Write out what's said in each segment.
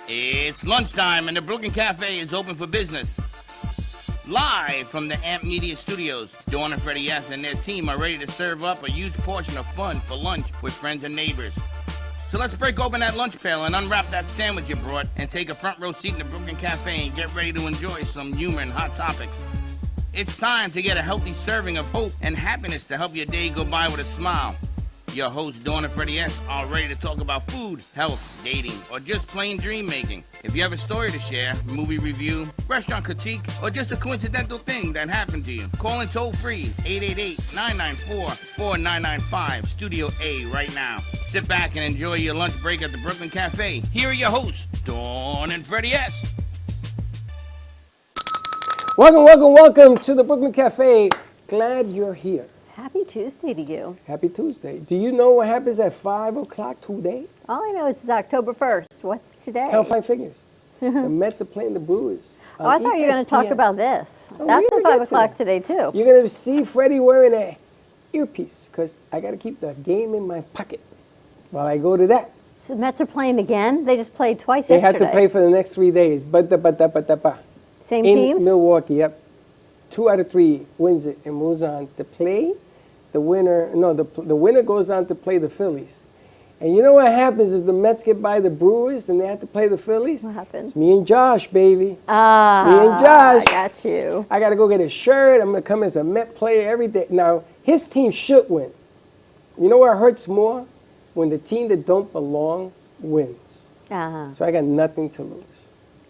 It's lunchtime and the Brooklyn Cafe is open for business. Live from the AMP Media Studios, Dawn and Freddie S. and their team are ready to serve up a huge portion of fun for lunch with friends and neighbors. So let's break open that lunch pail and unwrap that sandwich you brought and take a front row seat in the Brooklyn Cafe and get ready to enjoy some humor and hot topics. It's time to get a healthy serving of hope and happiness to help your day go by with a smile. Your hosts, Dawn and Freddie S., are ready to talk about food, health, dating, or just plain dream making. If you have a story to share, movie review, restaurant critique, or just a coincidental thing that happened to you, call in toll free 888-994-4995, Studio A right now. Sit back and enjoy your lunch break at the Brooklyn Cafe. Here are your hosts, Dawn and Freddie S. Welcome to the Brooklyn Cafe. Glad you're here. Happy Tuesday to you. Happy Tuesday. Do you know what happens at 5 o'clock today? All I know is it's October 1st. What's today? Count five figures. The Mets are playing the Brewers. Oh, I thought you were going to talk about this. Oh, That's at 5 o'clock today, too. You're going to see Freddie wearing an earpiece because I got to keep the game in my pocket while I go to that. So the Mets are playing again? They just played twice They yesterday. have to play for the next 3 days. Same in teams? Milwaukee, yep. 2 out of 3 wins it and moves on to play. The winner goes on to play the Phillies. And you know what happens if the Mets get by the Brewers and they have to play the Phillies? What happens? It's me and Josh, baby. Me and I Josh. got you. I got to go get a shirt. I'm going to come as a Met player every day. Now, his team should win. You know what hurts more? When the team that don't belong wins. So I got nothing to lose.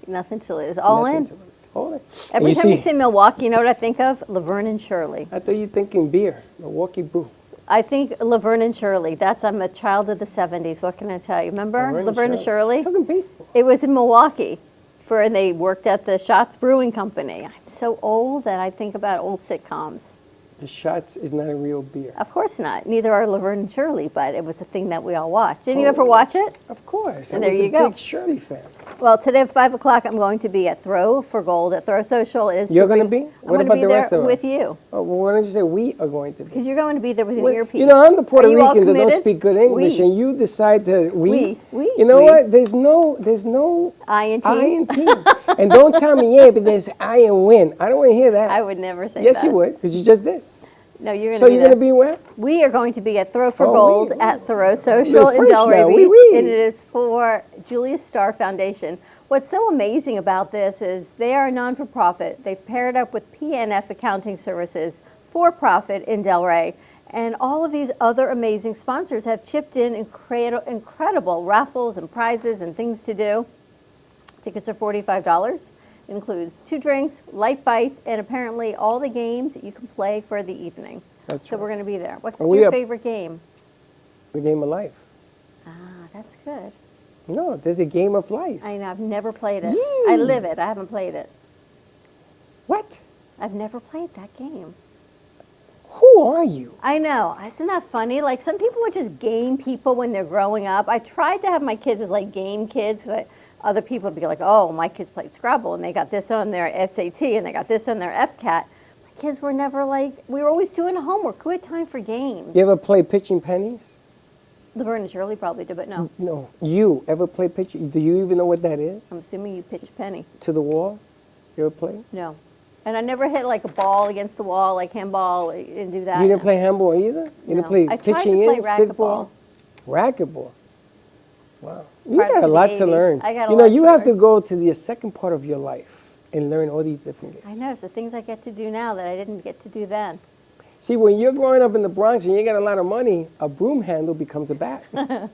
Nothing to lose. All in? Nothing to lose. All in. Every time you say Milwaukee, you know what I think of? Laverne and Shirley. I thought you were thinking beer, Milwaukee Brew. I think Laverne and Shirley. I'm a child of the 70s. What can I tell you? Remember Laverne and Shirley? Talking baseball. It was in Milwaukee, and they worked at the Schatz Brewing Company. I'm so old that I think about old sitcoms. The Schatz is not a real beer. Of course not. Neither are Laverne and Shirley, but it was a thing that we all watched. Didn't you ever watch it? Of course. And I there was you go. a big Shirley fan. Well, today at 5 o'clock, I'm going to be at Throw for Gold at Throw Social. You're going to be? What about the rest of us? With you. Oh, well, why don't you say we are going to be? Because you're going to be there with an earpiece. You know, I'm the Puerto Rican that don't committed? speak good English, and you decide to We. You know what? There's no I and T. I and T. And don't tell me, yeah, but there's I and win. I don't want to hear that. I would never say yes, that. you would, because you just did. No, you're going to be So you're going to be where? We are going to be at Throw for Gold at Thoreau Social in French Delray now. Beach, Oui. and it is for Julius Starr Foundation. What's so amazing about this is they are a non-for-profit. They've paired up with PNF Accounting Services, for-profit in Delray, and all of these other amazing sponsors have chipped in incredible raffles and prizes and things to do. Tickets are $45. It includes 2 drinks, light bites, and apparently all the games that you can play for the evening. That's So right. we're going to be there. What's And your favorite game? The game of life. Ah, that's good. No, there's a game of life. I know, I've never played it. I live it. I haven't played it. What? I've never played that game. Who are you? I know. Isn't that funny? Like, some people would just game people when they're growing up. I tried to have my kids as, like, game kids because other people would be like, oh, my kids played Scrabble, and they got this on their SAT, and they got this on their FCAT. My kids were never like, we were always doing homework. Who had time for games? You ever play pitching pennies? Laverne and Shirley probably did, but no. No. You ever play pitching? Do you even know what that is? I'm assuming you pitch a penny. To the wall? You ever play? No. And I never hit like a ball against the wall, like handball, and do that. You didn't play handball either? You didn't play I tried pitching to play in, stickball? racquetball. Racquetball. Wow. You Part got of a the lot to 80s. learn. I got a You know, lot you to have to learn. go to the second part of your life and learn all these different games. I know, it's the things I get to do now that I didn't get to do then. See, when you're growing up in the Bronx and you got a lot of money, a broom handle becomes a bat. True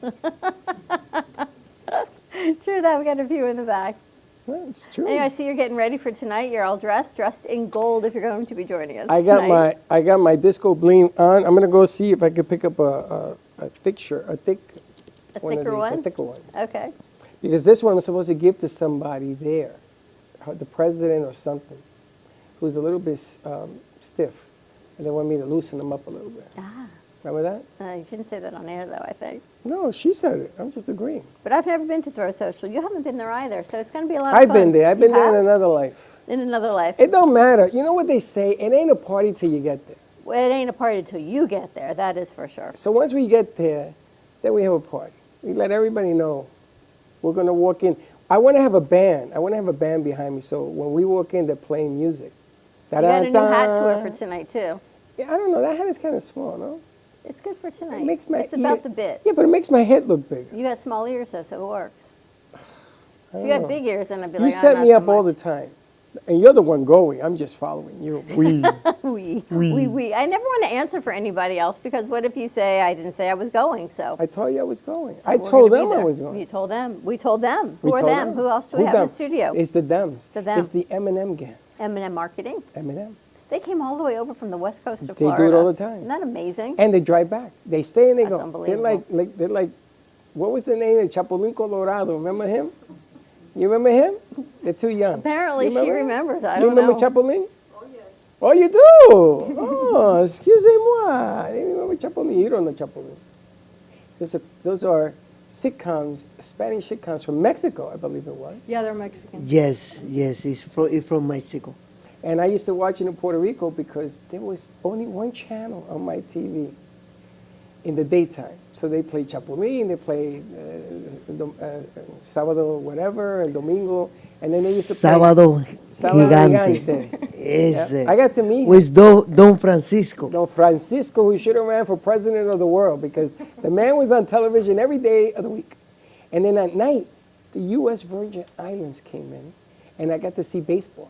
that, we got a few in the back. Well, it's true. Anyway, I see you're getting ready for tonight. You're all dressed in gold if you're going to be joining us I got my disco bling on. I'm gonna go see if I can pick up a thick shirt, a thicker one. Okay. Because this one I'm supposed to give to somebody there, the president or something, who's a little bit stiff, and they want me to loosen them up a little bit. Ah. Remember that? You shouldn't say that on air, though, I think. No, she said it. I'm just agreeing. But I've never been to Throw Social. You haven't been there either, so it's going to be a lot of I've fun. been there. I've been You there in have? another life. In another life. It don't matter. You know what they say? It ain't a party till you get there. Well, it ain't a party till you get there, that is for sure. So once we get there, then we have a party. We let everybody know we're going to walk in. I want to have a band. I want to have a band behind me, so when we walk in, they're playing music. You got a new hat to wear for tonight, too. Yeah, I don't know. That hat is kind of small, no? It's good for tonight. It makes my it's about the bit. Yeah, but it makes my head look bigger. You got small ears, though, so it works. If you know. had big ears, then I'd be You like, set not me so up all the much. time. And you're the one going. I'm just following you. We. We. I never want to answer for anybody else because what if you say I didn't say I was going? So I told you I was going. So I we're told gonna be them I there. was going. You told them. We told them. We Who are told them? Who else do we have in the studio? It's the Dems. The Dems. It's the M&M gang. M&M Marketing. M&M. They came all the way over from the west coast of They Florida. do it all the time. Isn't that amazing? And they drive back. They stay and they That's go. unbelievable. They're like, what was the name of Chapulín Colorado? Remember him? You remember him? They're too young. Apparently You she remember? remembers. I You don't remember know. Chapulín? Oh, you do? Oh, excusez-moi. I remember Chapulín. You don't know Chapulín. Those are sitcoms, Spanish sitcoms from Mexico, I believe it was. Yeah, they're Mexican. Yes, it's from Mexico. And I used to watch it in Puerto Rico because there was only one channel on my TV in the daytime. So they played Chapulín, they played Sábado whatever, and Domingo, and then they used to play Sábado Gigante. Gigante. Ese. I got to meet him. With Don Francisco. Don Francisco, who should have ran for president of the world because the man was on television every day of the week. And then at night, the U.S. Virgin Islands came in, and I got to see baseball.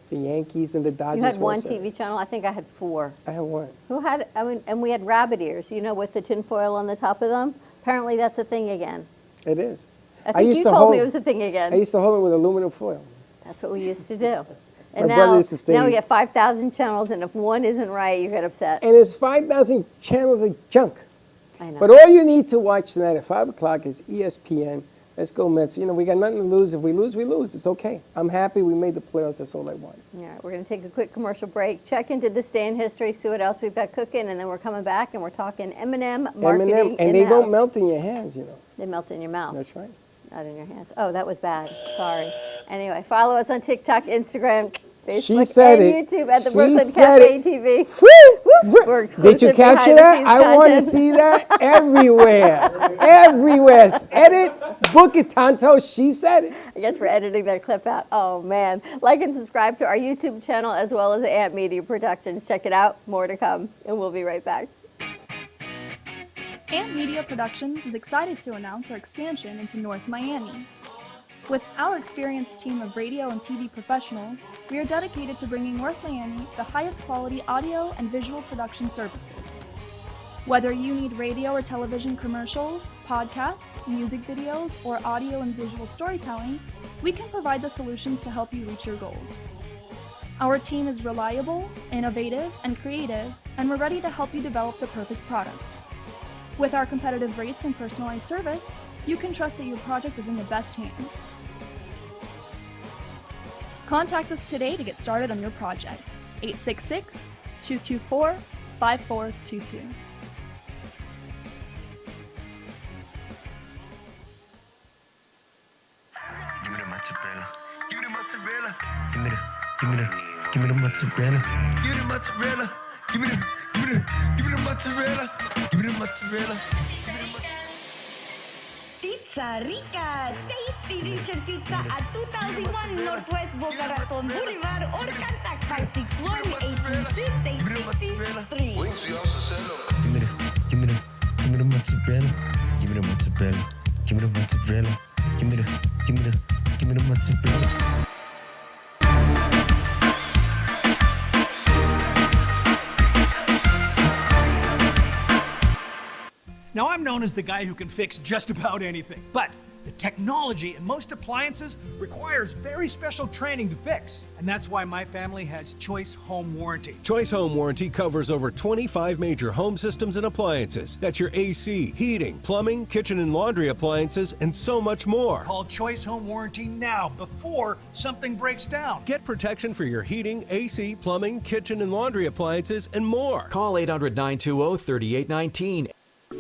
The Yankees and the Dodgers. You had one also. TV channel. I think I had 4. I had one. Who had? I mean, and we had rabbit ears. You know, with the tinfoil on the top of them. Apparently, that's a thing again. It is. I think used you to told hold- me it was a thing again. I used to hold it with aluminum foil. That's what we used to do. And My brother now, used to stay- now we get 5,000 channels, and if one isn't right, you get upset. And there's 5,000 channels of junk. I know. But all you need to watch tonight at 5 o'clock is ESPN. Let's go, Mets. You know, we got nothing to lose. If we lose, we lose. It's okay. I'm happy we made the playoffs. That's all I want. All right, we're going to take a quick commercial break, check into this day in history, see what else we've got cooking, and then we're coming back and we're talking M&M marketing M&M, and they in-house. don't melt in your hands, you know. They melt in your mouth, That's right. not in your hands. Oh, that was bad. Sorry. Anyway, follow us on TikTok, Instagram, Facebook, She said and it. YouTube at the She Brooklyn said Cafe it. TV. We're Did you exclusive capture behind the that? scenes I want to content. see that everywhere. Everywhere. Edit, book it, Tonto. She said it. I guess we're editing that clip out. Oh, man. Like and subscribe to our YouTube channel as well as Ant Media Productions. Check it out. More to come. And we'll be right back. Ant Media Productions is excited to announce our expansion into North Miami. With our experienced team of radio and TV professionals, we are dedicated to bringing North Miami the highest quality audio and visual production services. Whether you need radio or television commercials, podcasts, music videos, or audio and visual storytelling, we can provide the solutions to help you reach your goals. Our team is reliable, innovative, and creative, and we're ready to help you develop the perfect product. With our competitive rates and personalized service, you can trust that your project is in the best hands. Contact us today to get started on your project. 866-224-5422. Give me the mozzarella. Give me the mozzarella. Give me the mozzarella. Give me the mozzarella. Give me the mozzarella. Give me the mozzarella. Pizza Rica, tasty rich and pizza at 2001 Northwest Boca Raton Boulevard or contact 561-826-8663. Give me the mozzarella. Give me the mozzarella. Give me the mozzarella. Give me the mozzarella. Now, I'm known as the guy who can fix just about anything, but the technology in most appliances requires very special training to fix. And that's why my family has Choice Home Warranty. Choice Home Warranty covers over 25 major home systems and appliances. That's your AC, heating, plumbing, kitchen and laundry appliances, and so much more. Call Choice Home Warranty now before something breaks down. Get protection for your heating, AC, plumbing, kitchen and laundry appliances, and more. Call 800-920-3819.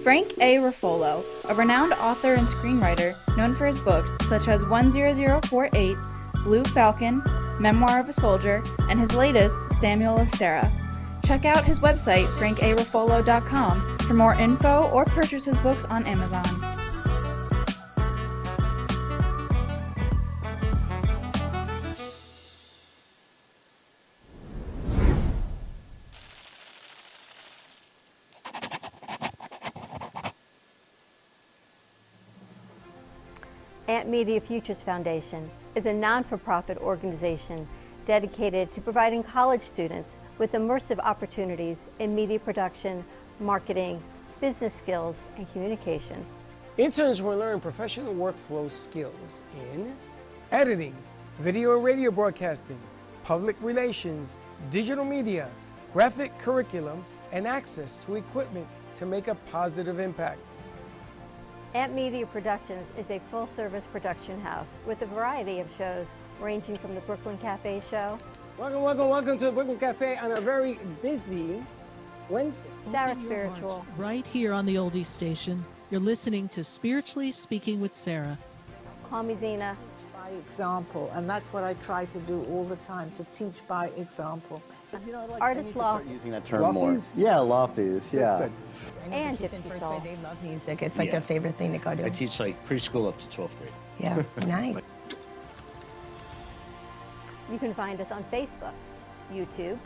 Frank A. Ruffolo, a renowned author and screenwriter known for his books such as 10048, Blue Falcon, Memoir of a Soldier, and his latest, Samuel of Sarah. Check out his website, frankaruffolo.com, for more info or purchase his books on Amazon. Ant Media Futures Foundation is a non-for-profit organization dedicated to providing college students with immersive opportunities in media production, marketing, business skills, and communication. Interns will learn professional workflow skills in editing, video and radio broadcasting, public relations, digital media, graphic curriculum, and access to equipment to make a positive impact. Ant Media Productions is a full-service production house with a variety of shows ranging from the Brooklyn Cafe show. Welcome to the Brooklyn Cafe on a very busy Wednesday. Sarah Spiritual. Right here on the Oldies station, you're listening to Spiritually Speaking with Sarah. Call me Zena. By example, and that's what I try to do all the time, to teach by example. Artist Law. Using that term more. Yeah, lofties, yeah. And Gypsy Soul. They love music. It's like their favorite thing to go to. I teach like preschool up to 12th grade. Yeah, nice. You can find us on Facebook, YouTube,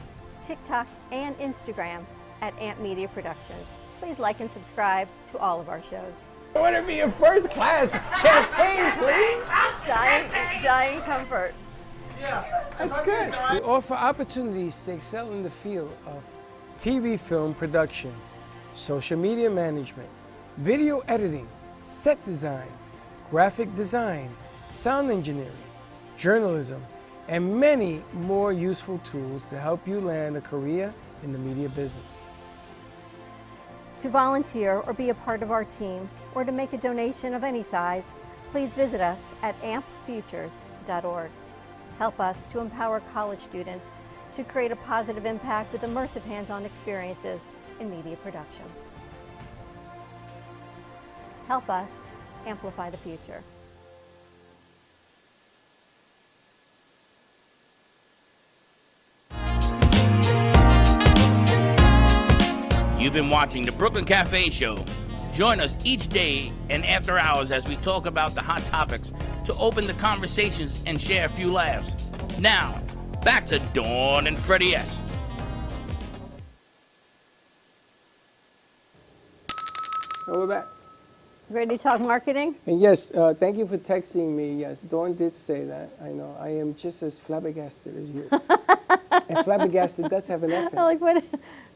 TikTok, and Instagram at Ant Media Productions. Please like and subscribe to all of our shows. I want to be a first class champagne, please. Dying comfort. That's good. We offer opportunities to excel in the field of TV film production, social media management, video editing, set design, graphic design, sound engineering, journalism, and many more useful tools to help you land a career in the media business. To volunteer or be a part of our team, or to make a donation of any size, please visit us at ampfutures.org. Help us to empower college students to create a positive impact with immersive hands-on experiences in media production. Help us amplify the future. You've been watching the Brooklyn Cafe Show. Join us each day and after hours as we talk about the hot topics to open the conversations and share a few laughs. Now, back to Dawn and Freddie S. And we're back. Ready to talk marketing? And yes, thank you for texting me. Yes, Dawn did say that. I know. I am just as flabbergasted as you. And flabbergasted does have an F in it. Like what?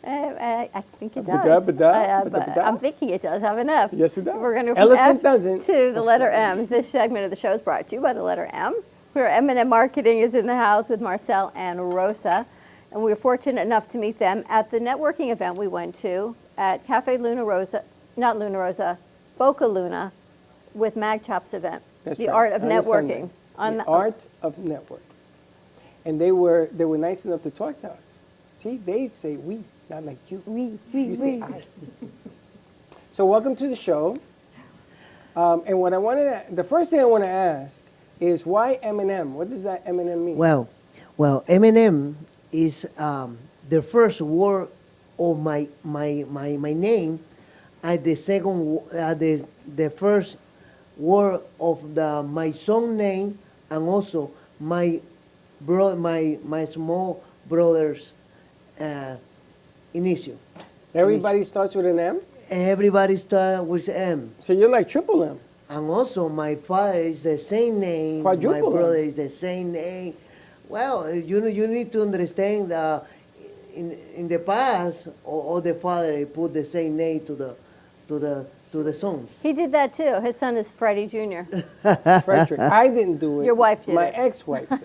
I think it does. I'm thinking it does have an F. Yes, it does. We're going to Elephant F doesn't. to the letter M. This segment of the show is brought to you by the letter M, where M&M Marketing is in the house with Marcel and Rosa. And we were fortunate enough to meet them at the networking event we went to at Cafe Luna Rosa, not Luna Rosa, Boca Luna, with Mag Chop's event. That's the right. art of On networking. The art of network. And they were nice enough to talk to us. See, they say we, not like you. You say I. So welcome to the show. And what the first thing I want to ask is why M&M? What does that M&M mean? Well, M&M is the first word of my name, and the second the first word of my son name, and also my small brother's initial. Everybody starts with an M? Everybody starts with M. So you're like triple M. And also my father is the same name. Quadruple my brother M. is the same name. Well, you need to understand that in the past, all the father put the same name to the sons. He did that too. His son is Freddie Jr. Frederick. I didn't do it. Your wife did My it. ex-wife did.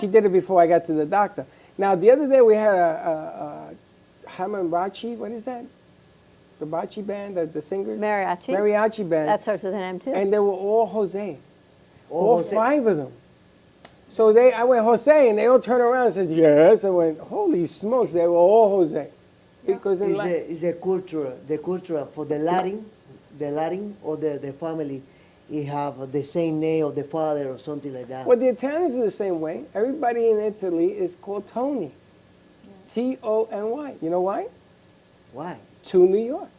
She did it before I got to the doctor. Now, the other day we had a Hamambachi, what is that? The Bachi band, the singers? Mariachi. Mariachi band. That starts with an M too. And they were all Jose. All All Jose. 5 of them. So I went, Jose, and they all turned around and says, yes. I went, holy smokes, they were all Jose. Because in It's the culture for the Latin or the family, you have the same name of the father or something like that. Well, the Italians are the same way. Everybody in Italy is called Tony. Tony. You know why? Why? To New York.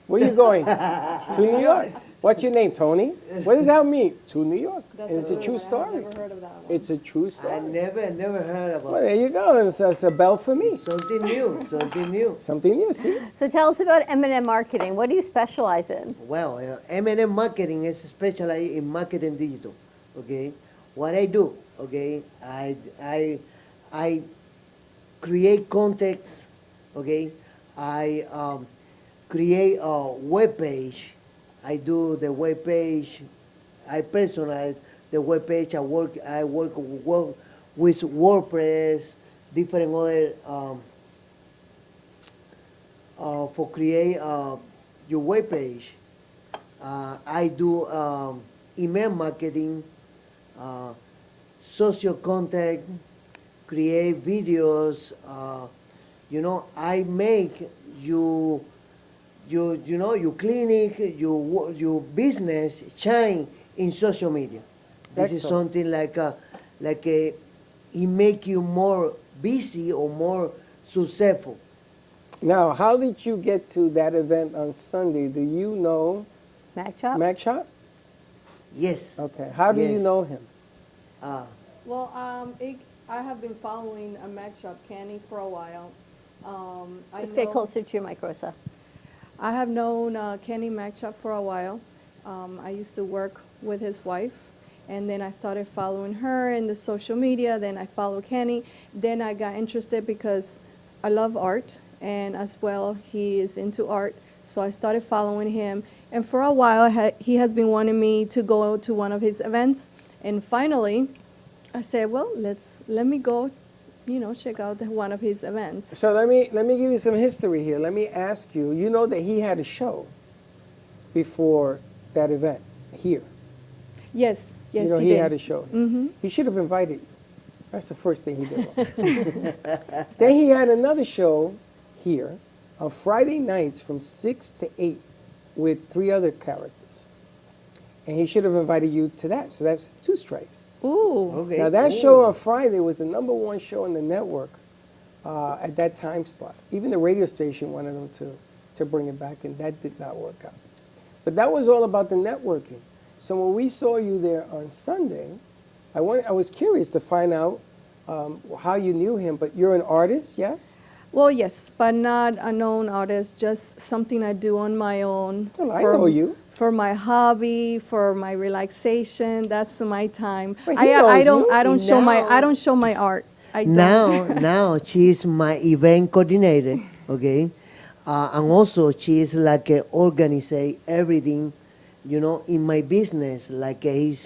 Where you going? To New York. What's your name, Tony? What does that mean? To New York. And it's a true story. Never heard of that one. It's a true I story. never heard about Well, there you go. It's a bell for me. something new, something new. Something new, see? So tell us about M&M Marketing. What do you specialize in? Well, M&M Marketing is specialized in marketing digital. Okay, what I do, okay, I create contacts. Okay, I create a web page. I do the web page. I personalize the web page. I work with WordPress, different other for create your web page. I do email marketing, social contact, create videos. I make your clinic, your business shine in social media. This is Excellent. something it make you more busy or more successful. Now, how did you get to that event on Sunday? Do you know Mac Chop? Mac Chop? Yes. Okay. How do you Yes. know him? Well, I have been following a Mac Shop Canny for a while. Let's get closer to your mic, Rosa. I have known Kenny Mac Shop for a while. I used to work with his wife, and then I started following her in the social media. Then I followed Kenny. Then I got interested because I love art, and as well, he is into art. So I started following him, and for a while, he has been wanting me to go to one of his events. And finally, I said, well, let me go, check out one of his events. So let me give you some history here. Let me ask you. You know that he had a show before that event here. Yes, You know he he did. had a show. Mm-hmm. He should have invited you. That's the first thing he did wrong. Then he had another show here on Friday nights from 6 to 8 with 3 other characters. And he should have invited you to that. So that's 2 strikes. Ooh. Okay. Now that show on Friday was the #1 show on the network at that time slot. Even the radio station wanted them to bring it back, and that did not work out. But that was all about the networking. So when we saw you there on Sunday, I was curious to find out how you knew him. But you're an artist, yes? Well, yes, but not a known artist, just something I do on my own. Well, I know you. For my hobby, for my relaxation, that's my time. But he knows you. I don't show my art. I don't. Now she's my event coordinator, okay, and also she is organize everything, in my business.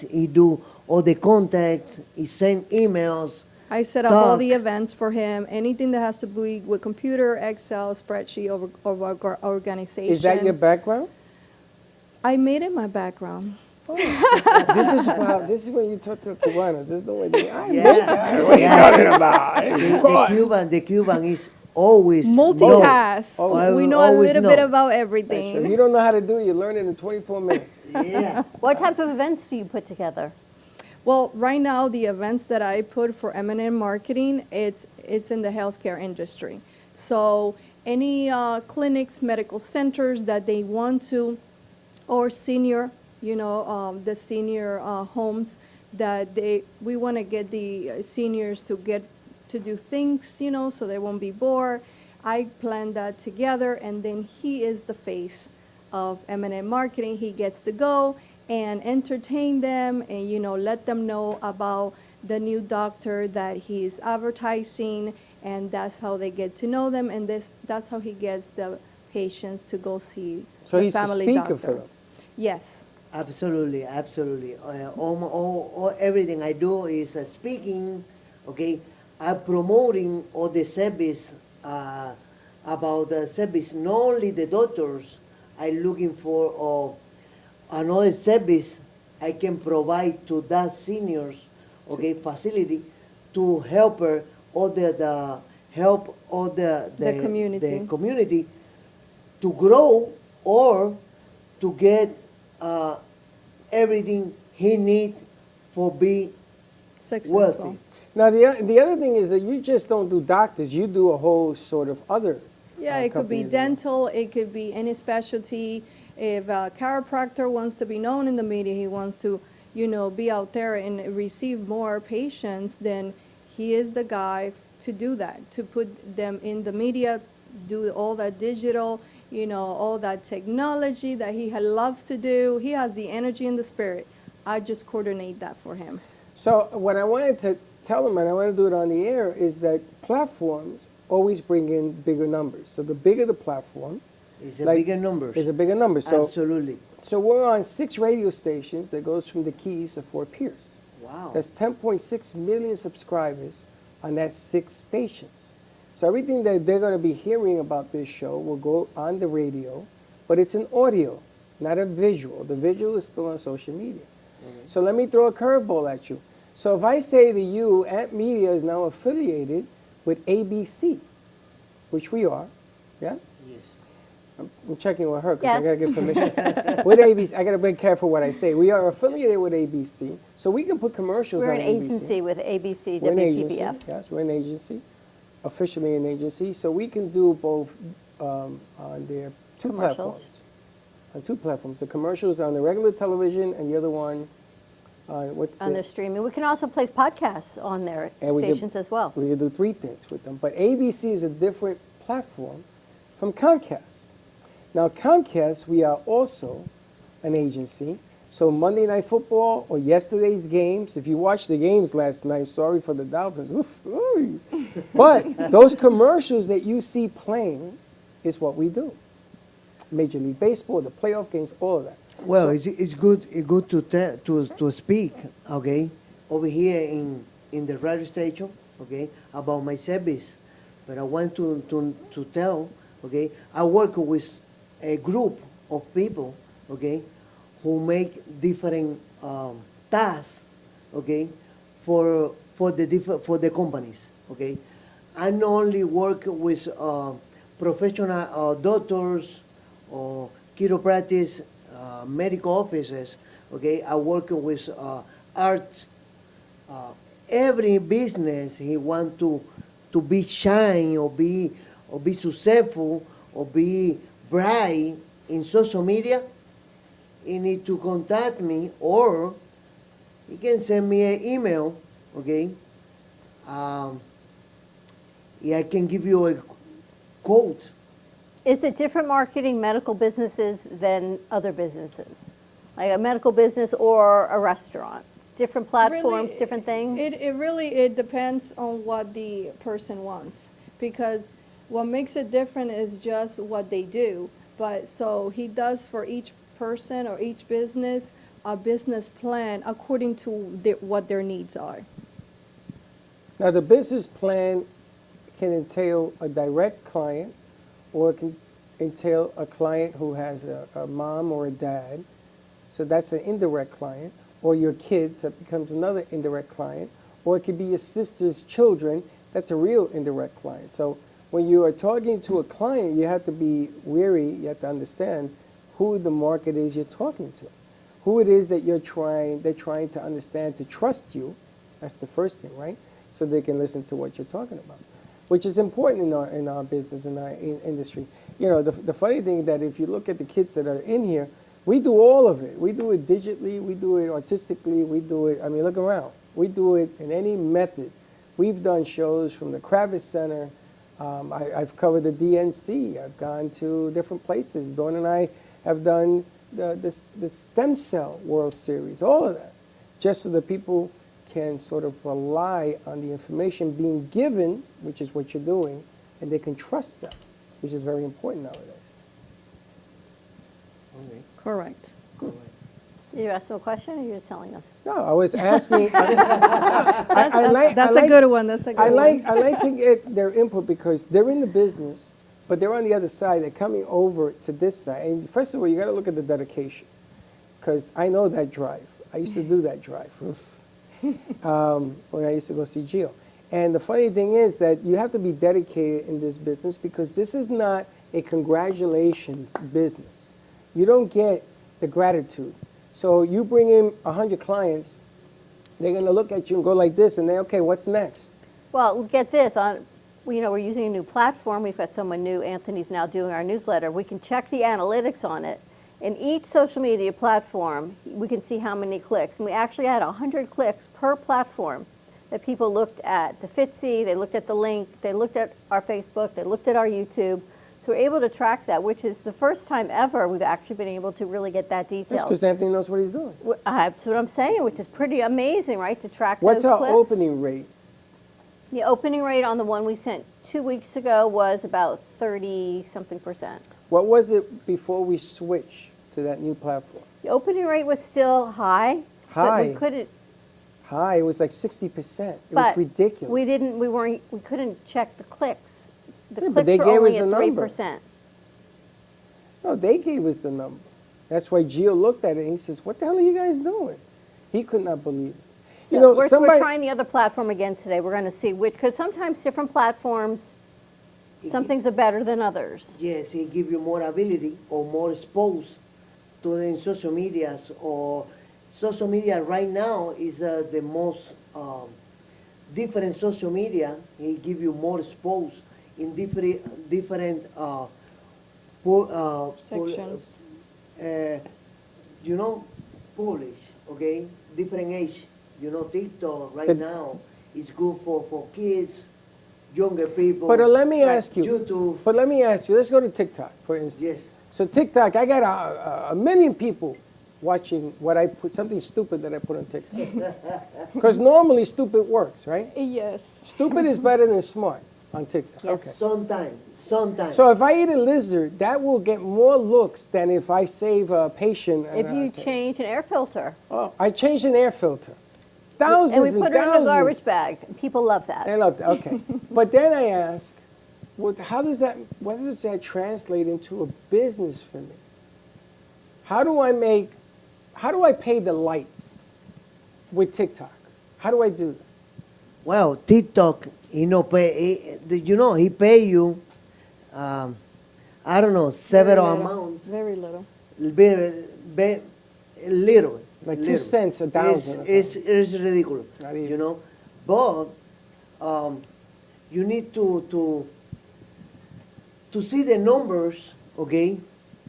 He do all the contacts, he send emails. I set up all the events for him. Anything that has to be with computer, Excel, spreadsheet, or organization. Is that your background? I made it my background. This is when you talk to Cubanos. This is the way they are. Yeah. What are you talking about? The Cuban is always multitask. We know a little bit about everything. If you don't know how to do it, you learn it in 24 minutes. Yeah. What type of events do you put together? Well, right now the events that I put for M&M Marketing, it's in the healthcare industry. So any clinics, medical centers that they want to, or senior, the senior homes that we want to get the seniors to do things, so they won't be bored. I plan that together, and then he is the face of M&M Marketing. He gets to go and entertain them and, let them know about the new doctor that he's advertising, and that's how they get to know them, and that's how he gets the patients to go see So the he's a family speaker doctor. for them. Yes. Absolutely. All everything I do is speaking, okay, I'm promoting all the service, about the service, not only the doctors, I'm looking for another service I can provide to that seniors, okay, facility to help her, the community to grow or to get everything he need for be wealthy. Now, the other thing is that you just don't do doctors. You do a whole sort of other Yeah, it could be dental, it could be any specialty. If a chiropractor wants to be known in the media, he wants to, be out there and receive more patients, then he is the guy to do that, to put them in the media, do all that digital, all that technology that he loves to do. He has the energy and the spirit. I just coordinate that for him. So what I wanted to tell him, and I want to do it on the air, is that platforms always bring in bigger numbers. So the bigger the platform, it's a bigger number. It's a bigger number. So, absolutely. So we're on 6 radio stations that goes from the Keys to Fort Pierce. Wow. That's 10.6 million subscribers on that 6 stations. So everything that they're going to be hearing about this show will go on the radio, but it's an audio, not a visual. The visual is still on social media. So let me throw a curveball at you. So if I say to you, Amp Media is now affiliated with ABC, which we are, yes? Yes. I'm checking with her because I got to get permission. With ABC, I got to be careful what I say. We are affiliated with ABC, so we can put commercials on ABC. We're an agency with ABC, We're an WPBF. agency, yes, we're an agency, officially an agency, so we can do both on their 2 platforms. On 2 platforms. The commercials on the regular television and the other one, on their streaming. We can also place podcasts on their stations as well. We can do 3 things with them. But ABC is a different platform from Comcast. Now, Comcast, we are also an agency. So Monday Night Football or yesterday's games, if you watched the games last night, sorry for the Dolphins. But those commercials that you see playing is what we do. Major League Baseball, the playoff games, all of that. Well, it's good to speak, okay, over here in the radio station, okay, about my service. But I want to tell, okay, I work with a group of people, okay, who make different tasks, okay, for the companies, okay. I not only work with professional doctors or chiropractors, medical offices, okay. I work with art. Every business he want to be shine or be successful or be bright in social media. He need to contact me, or he can send me an email, okay. Yeah, I can give you a quote. Is it different marketing medical businesses than other businesses? Like a medical business or a restaurant? Different platforms, Really, different things? It depends on what the person wants, because what makes it different is just what they do. But so he does for each person or each business a business plan according to what their needs are. Now, the business plan can entail a direct client, or it can entail a client who has a mom or a dad. So that's an indirect client. Or your kids, that becomes another indirect client. Or it could be your sister's children. That's a real indirect client. So when you are talking to a client, you have to be wary. You have to understand who the market is you're talking to, who it is that they're trying to understand, to trust you. That's the first thing, right? So they can listen to what you're talking about, which is important in our business, in our industry. You know, the funny thing that if you look at the kids that are in here, we do all of it. We do it digitally, we do it artistically, we do it, I mean, look around. We do it in any method. We've done shows from the Kravitz Center. I've covered the DNC. I've gone to different places. Dawn and I have done the Stem Cell World Series, all of that, just so that people can sort of rely on the information being given, which is what you're doing, and they can trust that, which is very important nowadays. Okay. Correct. You asking a question, or you're just telling us? No, I was asking. That's a good one. I like to get their input because they're in the business, but they're on the other side. They're coming over to this side. And first of all, you got to look at the dedication, because I know that drive. I used to do that drive when I used to go see Gio. And the funny thing is that you have to be dedicated in this business, because this is not a congratulations business. You don't get the gratitude. So you bring in 100 clients, they're going to look at you and go like this, and then, okay, what's next? Well, get this. we're using a new platform. We've got someone new. Anthony's now doing our newsletter. We can check the analytics on it. In each social media platform, we can see how many clicks. And we actually had 100 clicks per platform that people looked at the Fitzy, they looked at the link, they looked at our Facebook, they looked at our YouTube. So we're able to track that, which is the first time ever we've actually been able to really get that detail. That's because Anthony knows what he's doing. That's what I'm saying, which is pretty amazing, right, to track What's those our clips. opening rate? The opening rate on the one we sent 2 weeks ago was about 30-something%. What was it before we switched to that new platform? The opening rate was still high. But we couldn't. High. It was like 60%. It But was ridiculous. we couldn't check the clicks. The Yeah, but clicks they were gave only us at the number. 3%. No, they gave us the number. That's why Gio looked at it and he says, "What the hell are you guys doing?" He could not believe it. So we're trying the other platform again today. We're going to see which, because sometimes different platforms, some things are better than others. Yes, it give you more ability or more exposed to the social medias, or social media right now is the most different social media. It give you more exposed in different Sections. Polish, okay, different age. TikTok right now is good for kids, younger people. But let me ask you. YouTube. But let me ask you. Let's go to TikTok, for instance. Yes. So TikTok, I got a million people watching what I put, something stupid that I put on TikTok. Because normally stupid works, right? Yes. Stupid is better than smart on TikTok. Yes. Okay. Sometimes. So if I eat a lizard, that will get more looks than if I save a patient. If you change an air filter. Oh, I changed an air filter. Thousands and we put it in a garbage bag. People love that. They love that, okay. But then I ask, what does that translate into a business for me? How do I pay the lights with TikTok? How do I do that? Well, TikTok, he pay you, I don't know, several amounts. Very little. Very little. Like 2 cents a thousand. It's ridiculous, But you need to see the numbers, okay?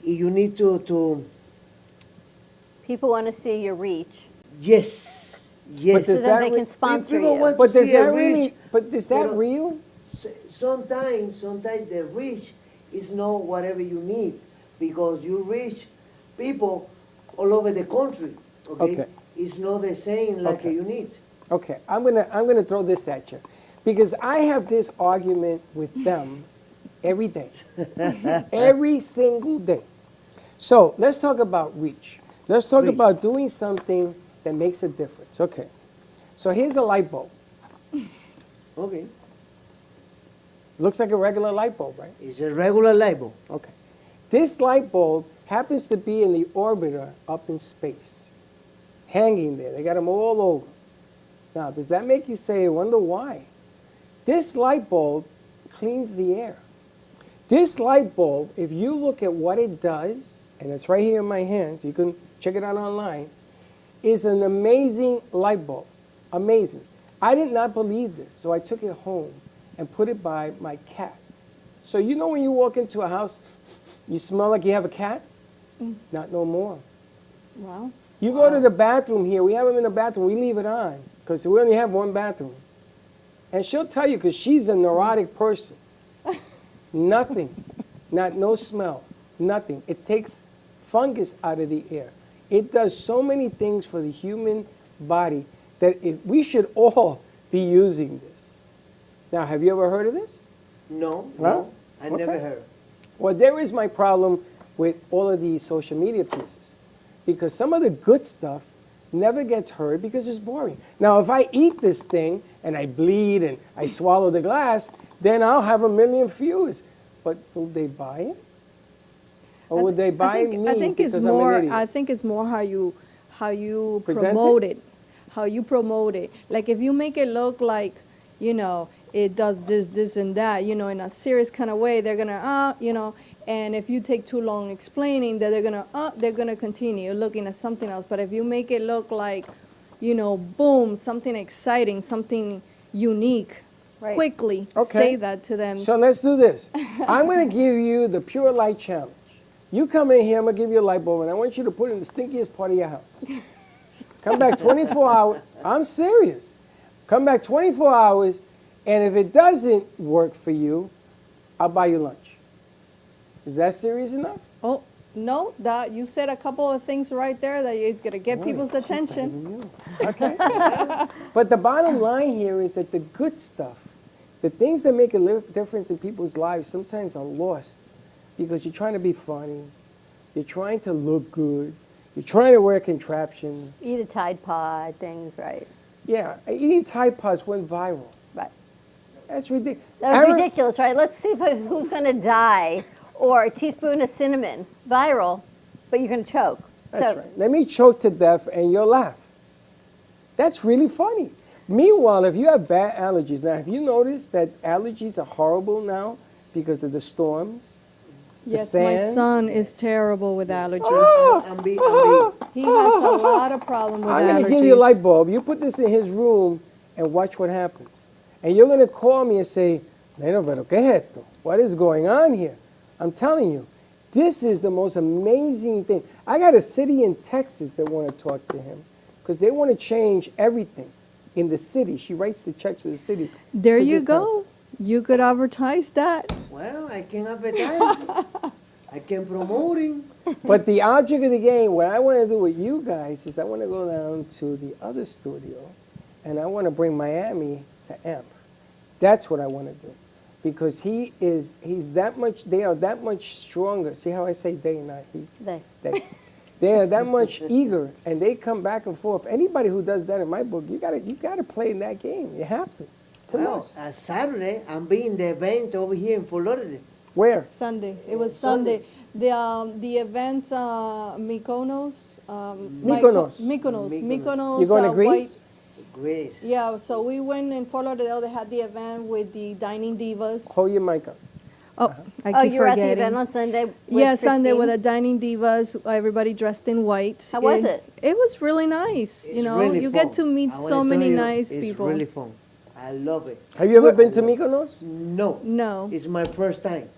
You need to. People want to see your reach. Yes. But so that they can sponsor you. But is that really? But is that real? Sometimes the reach is not whatever you need, because you reach people all over the country. Okay. It's not the same like you need. Okay, I'm gonna throw this at you, because I have this argument with them every day, every single day. So let's talk about reach. Let's talk about doing something that makes a difference. Okay, so here's a light bulb. Okay. Looks like a regular light bulb, right? It's a regular light bulb. Okay. This light bulb happens to be in the orbiter up in space, hanging there. They got them all over. Now, does that make you say, I wonder why? This light bulb cleans the air. This light bulb, if you look at what it does, and it's right here in my hands, you can check it out online, is an amazing light bulb. Amazing. I did not believe this, so I took it home and put it by my cat. So you know when you walk into a house, you smell like you have a cat? Not no more. Wow. You go to the bathroom here, we have them in the bathroom, we leave it on, because we only have one bathroom. And she'll tell you, because she's a neurotic person. Nothing. No smell. Nothing. It takes fungus out of the air. It does so many things for the human body that we should all be using this. Now, have you ever heard of this? No, I never heard. Well, there is my problem with all of these social media pieces, because some of the good stuff never gets heard because it's boring. Now, if I eat this thing and I bleed and I swallow the glass, then I'll have 1 million views. But will they buy it? Or would they buy me because I'm an idiot? I think it's more how you Present promote it? it, how you promote it. Like if you make it look like, it does this, and that, in a serious kind of way, they're gonna, and if you take too long explaining that they're gonna continue looking at something else. But if you make it look like, boom, something exciting, something unique, quickly Okay. say that to them. So let's do this. I'm going to give you the Pure Light Challenge. You come in here, I'm going to give you a light bulb, and I want you to put it in the stinkiest part of your house. Come back 24 hours. I'm serious. Come back 24 hours, and if it doesn't work for you, I'll buy you lunch. Is that serious enough? Oh, no, that you said a couple of things right there that is going to get people's attention. Okay. But the bottom line here is that the good stuff, the things that make a difference in people's lives sometimes are lost because you're trying to be funny, you're trying to look good, you're trying to wear contraptions. Eat a Tide Pod, things, right? Yeah, eating Tide Pods went viral. Right. That's ridiculous. That was ridiculous, right? Let's see who's going to die. Or a teaspoon of cinnamon, viral, but you're going to choke. That's right. Let me choke to death and you'll laugh. That's really funny. Meanwhile, if you have bad allergies, now have you noticed that allergies are horrible now because of the storms? Yes, the my sand? son is terrible with allergies. Oh, He has a lot of problems with I'm allergies. going to give you a light bulb. You put this in his room and watch what happens. And you're going to call me and say, Neno, pero ¿qué es esto? What is going on here? I'm telling you, this is the most amazing thing. I got a city in Texas that want to talk to him because they want to change everything in the city. She writes the checks for the city. There to you this go. person. You could advertise that. Well, I can advertise. I can promote it. But the object of the game, what I want to do with you guys is I want to go down to the other studio and I want to bring Miami to AMP. That's what I want to do. Because he's that much, they are that much stronger. See how I say they, not he? They. They are that much eager, and they come back and forth. Anybody who does that in my book, you gotta play in that game. You have to. It's a must. Saturday, I'm being the event over here in Florida. Where? Sunday. It was Sunday. The event, Mykonos. Mykonos. You going to Greece? Greece. Yeah, so we went in Fort Lauderdale. They had the event with the Dining Divas. Hold your mic up. Oh, I keep you were at the forgetting. event on Sunday with Yeah, Sunday Christine? with the Dining Divas. Everybody dressed in white. How was it? It was really nice. It's you know, really you fun. get to meet I so wanna many tell you, nice people. It's really fun. I love it. Have you ever been to Mykonos? No. No. It's my first time.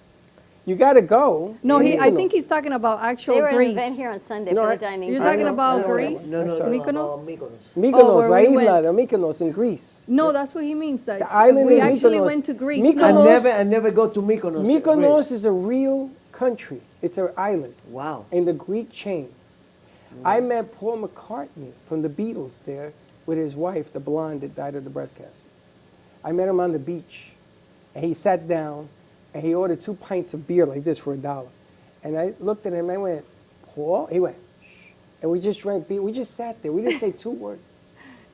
You got to go. No, to I Mykonos. think he's talking about actual They were at an Greece. event here on Sunday No, for I- the dining. You're talking room. about Greece? No, Mykonos? Mykonos, Oh, where La we Isla went. de Mykonos in Greece. No, that's what he means. That The island we in actually Mykonos. went to Greece. Mykonos- I never go to Mykonos. Mykonos Greece. is a real country. It's an island. Wow. In the Greek chain. I met Paul McCartney from the Beatles there with his wife, the blonde that died of the breast cancer. I met him on the beach, and he sat down, and he ordered 2 pints of beer like this for $1. And I looked at him, and I went, Paul? He went, shh. And we just drank beer. We just sat there. We didn't say 2 words.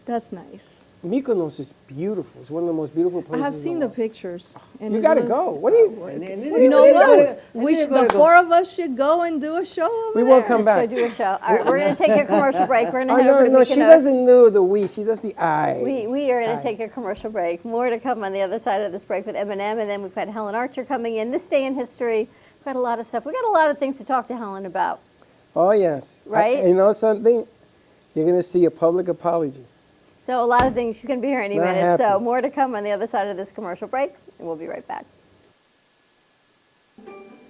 That's nice. Mykonos is beautiful. It's one of the most beautiful places. I have in seen the the pictures. And You it got to looks- go. What do you? You know what? The 4 of us should go and do a show over We there. won't come Let's back. go do a show. All right, we're going to take a commercial break. We're going to Oh, head over to no, Mykonos. she doesn't do the we. She does the I. We are going Aye. to take a commercial break. More to come on the other side of this break with Eminem, and then we've got Helen Archer coming in. This day in history, we've got a lot of stuff. We've got a lot of things to talk to Helen about. Oh, yes. Right? You know something? You're going to see a public apology. So a lot of things. She's going to be here any Not minute. So happy. more to come on the other side of this commercial break, and we'll be right back.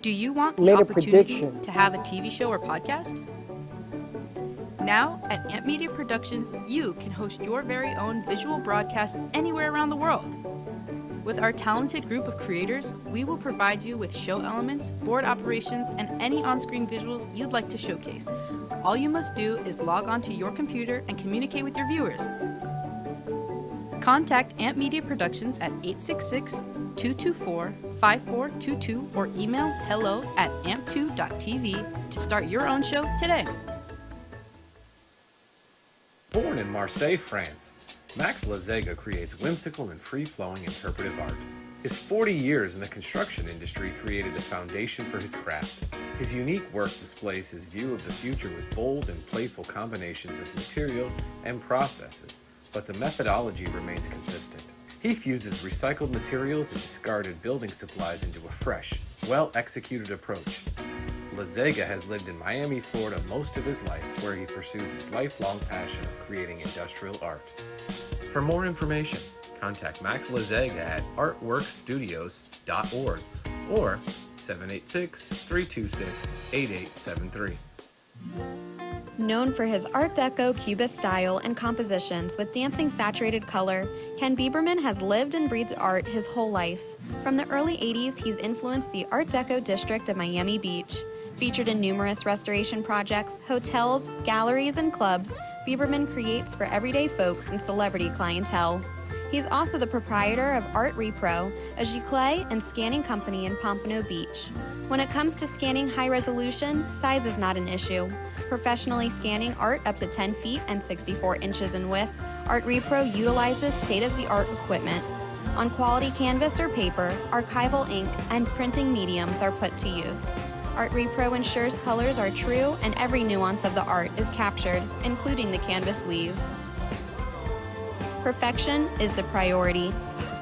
Do you want the Made a opportunity prediction. to have a TV show or podcast? Now, at Amp Media Productions, you can host your very own visual broadcast anywhere around the world. With our talented group of creators, we will provide you with show elements, board operations, and any on-screen visuals you'd like to showcase. All you must do is log onto your computer and communicate with your viewers. Contact Amp Media Productions at 866-224-5422 or email hello@amp2.tv to start your own show today. Born in Marseille, France, Max Lazega creates whimsical and free-flowing interpretive art. His 40 years in the construction industry created the foundation for his craft. His unique work displays his view of the future with bold and playful combinations of materials and processes, but the methodology remains consistent. He fuses recycled materials and discarded building supplies into a fresh, well-executed approach. Lazega has lived in Miami, Florida most of his life, where he pursues his lifelong passion of creating industrial art. For more information, contact Max Lazega at artworkstudios.org or 786-326-8873. Known for his Art Deco Cubist style and compositions with dancing saturated color, Ken Bieberman has lived and breathed art his whole life. From the early 80s, he's influenced the Art Deco district of Miami Beach. Featured in numerous restoration projects, hotels, galleries, and clubs, Bieberman creates for everyday folks and celebrity clientele. He's also the proprietor of Art Repro, a giclée and scanning company in Pompano Beach. When it comes to scanning high resolution, size is not an issue. Professionally scanning art up to 10 feet and 64 inches in width, Art Repro utilizes state-of-the-art equipment. On quality canvas or paper, archival ink and printing mediums are put to use. Art Repro ensures colors are true and every nuance of the art is captured, including the canvas weave. Perfection is the priority.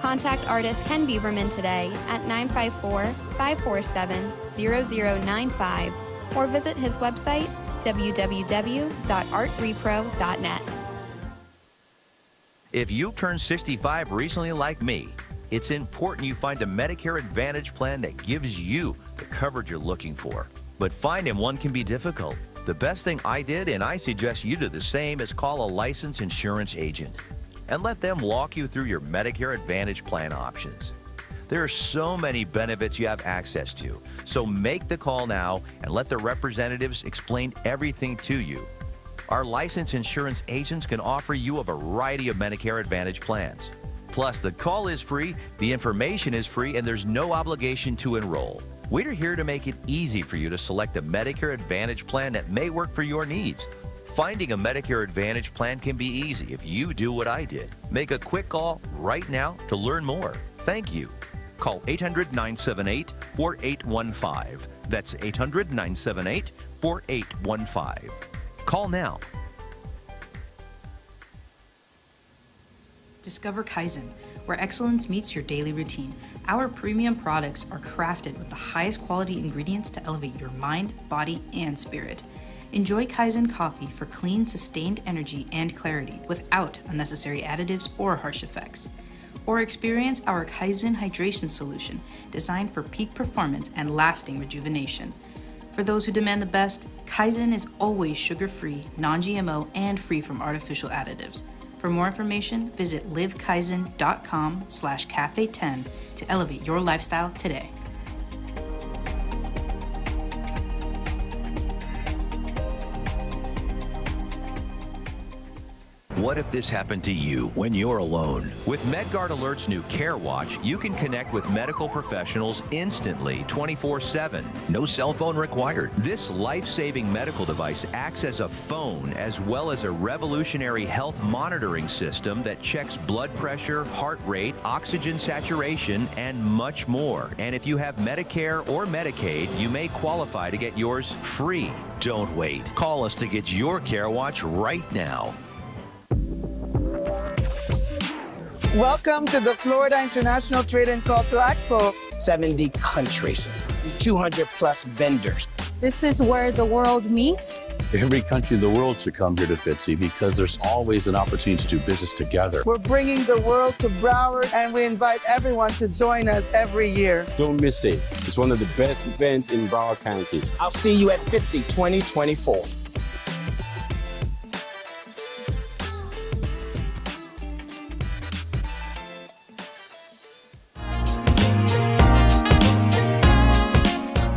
Contact artist Ken Bieberman today at 954-547-0095 or visit his website www.artrepro.net. If you turned 65 recently like me, it's important you find a Medicare Advantage plan that gives you the coverage you're looking for. But finding one can be difficult. The best thing I did, and I suggest you do the same, is call a licensed insurance agent and let them walk you through your Medicare Advantage plan options. There are so many benefits you have access to, so make the call now and let the representatives explain everything to you. Our licensed insurance agents can offer you a variety of Medicare Advantage plans. Plus, the call is free, the information is free, and there's no obligation to enroll. We're here to make it easy for you to select a Medicare Advantage plan that may work for your needs. Finding a Medicare Advantage plan can be easy if you do what I did. Make a quick call right now to learn more. Thank you. Call 800-978-4815. That's 800-978-4815. Call now. Discover Kaizen, where excellence meets your daily routine. Our premium products are crafted with the highest quality ingredients to elevate your mind, body, and spirit. Enjoy Kaizen coffee for clean, sustained energy and clarity without unnecessary additives or harsh effects. Or experience our Kaizen hydration solution designed for peak performance and lasting rejuvenation. For those who demand the best, Kaizen is always sugar-free, non-GMO, and free from artificial additives. For more information, visit livekaizen.com/cafe10 to elevate your lifestyle today. What if this happened to you when you're alone? With MedGuard Alert's new Care Watch, you can connect with medical professionals instantly, 24/7. No cell phone required. This life-saving medical device acts as a phone as well as a revolutionary health monitoring system that checks blood pressure, heart rate, oxygen saturation, and much more. And if you have Medicare or Medicaid, you may qualify to get yours free. Don't wait. Call us to get your Care Watch right now. Welcome to the Florida International Trade and Cultural Expo. 70 countries, 200 plus vendors. This is where the world meets. Every country in the world should come here to FITSE because there's always an opportunity to do business together. We're bringing the world to Broward, and we invite everyone to join us every year. Don't miss it. It's one of the best events in Broward County. I'll see you at FITSE 2024.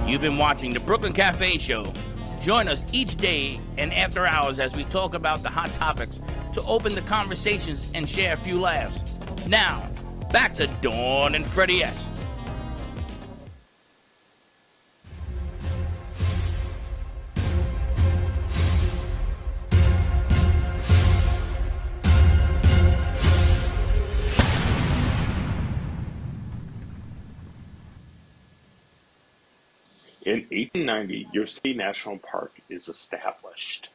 You've been watching the Brooklyn Cafe Show. Join us each day and after hours as we talk about the hot topics to open the conversations and share a few laughs. Now, back to Dawn and Freddie S. In 1890, Yosemite National Park is established.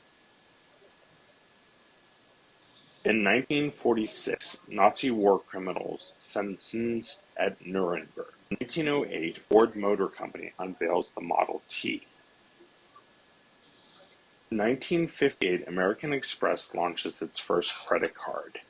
In 1946, Nazi war criminals sentenced at Nuremberg. In 1908, Ford Motor Company unveils the Model T. In 1958, American Express launches its first credit card.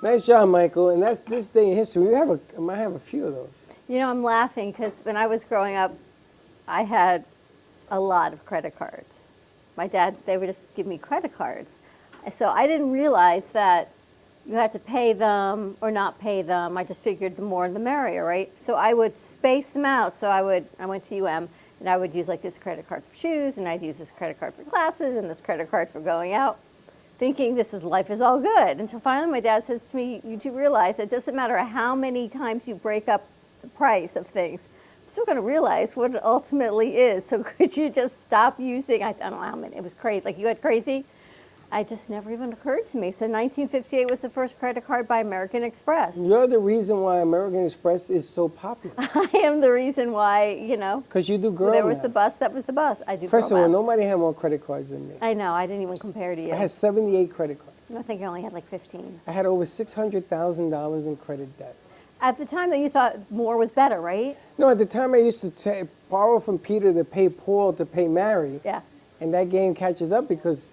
Nice job, Michael. And that's this day in history. I might have a few of those. You know, I'm laughing because when I was growing up, I had a lot of credit cards. My dad, they would just give me credit cards. So I didn't realize that you had to pay them or not pay them. I just figured the more the merrier, right? So I would space them out. So I went to UM, and I would use like this credit card for shoes, and I'd use this credit card for classes, and this credit card for going out, thinking life is all good. Until finally my dad says to me, you do realize it doesn't matter how many times you break up the price of things, I'm still going to realize what it ultimately is. So could you just stop using, I don't know how many, it was crazy, like you had crazy? I just never even occurred to me. So 1958 was the first credit card by American Express. You're the reason why American Express is so popular. I am the reason why, Because you do girl there was math. the bus, that was the bus. I do First girl of all, math. nobody had more credit cards than me. I know, I didn't even compare to you. I had 78 credit cards. I think I only had like 15. I had over $600,000 in credit debt. At the time that you thought more was better, right? No, at the time I used to borrow from Peter to pay Paul to pay Mary. Yeah. And that game catches up because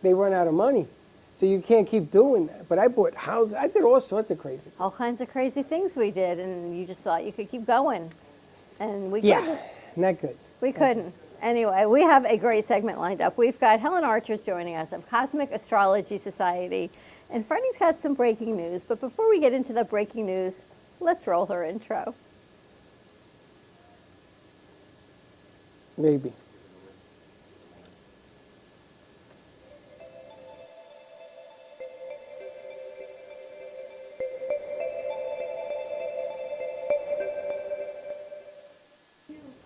they run out of money. So you can't keep doing that. But I bought houses. I did all sorts of crazy. All kinds of crazy things we did, and you just thought you could keep going. And we couldn't. Yeah, not good. We couldn't. Anyway, we have a great segment lined up. We've got Helen Archer's joining us of Cosmic Astrology Society. And Freddie's got some breaking news. But before we get into the breaking news, let's roll her intro. Maybe.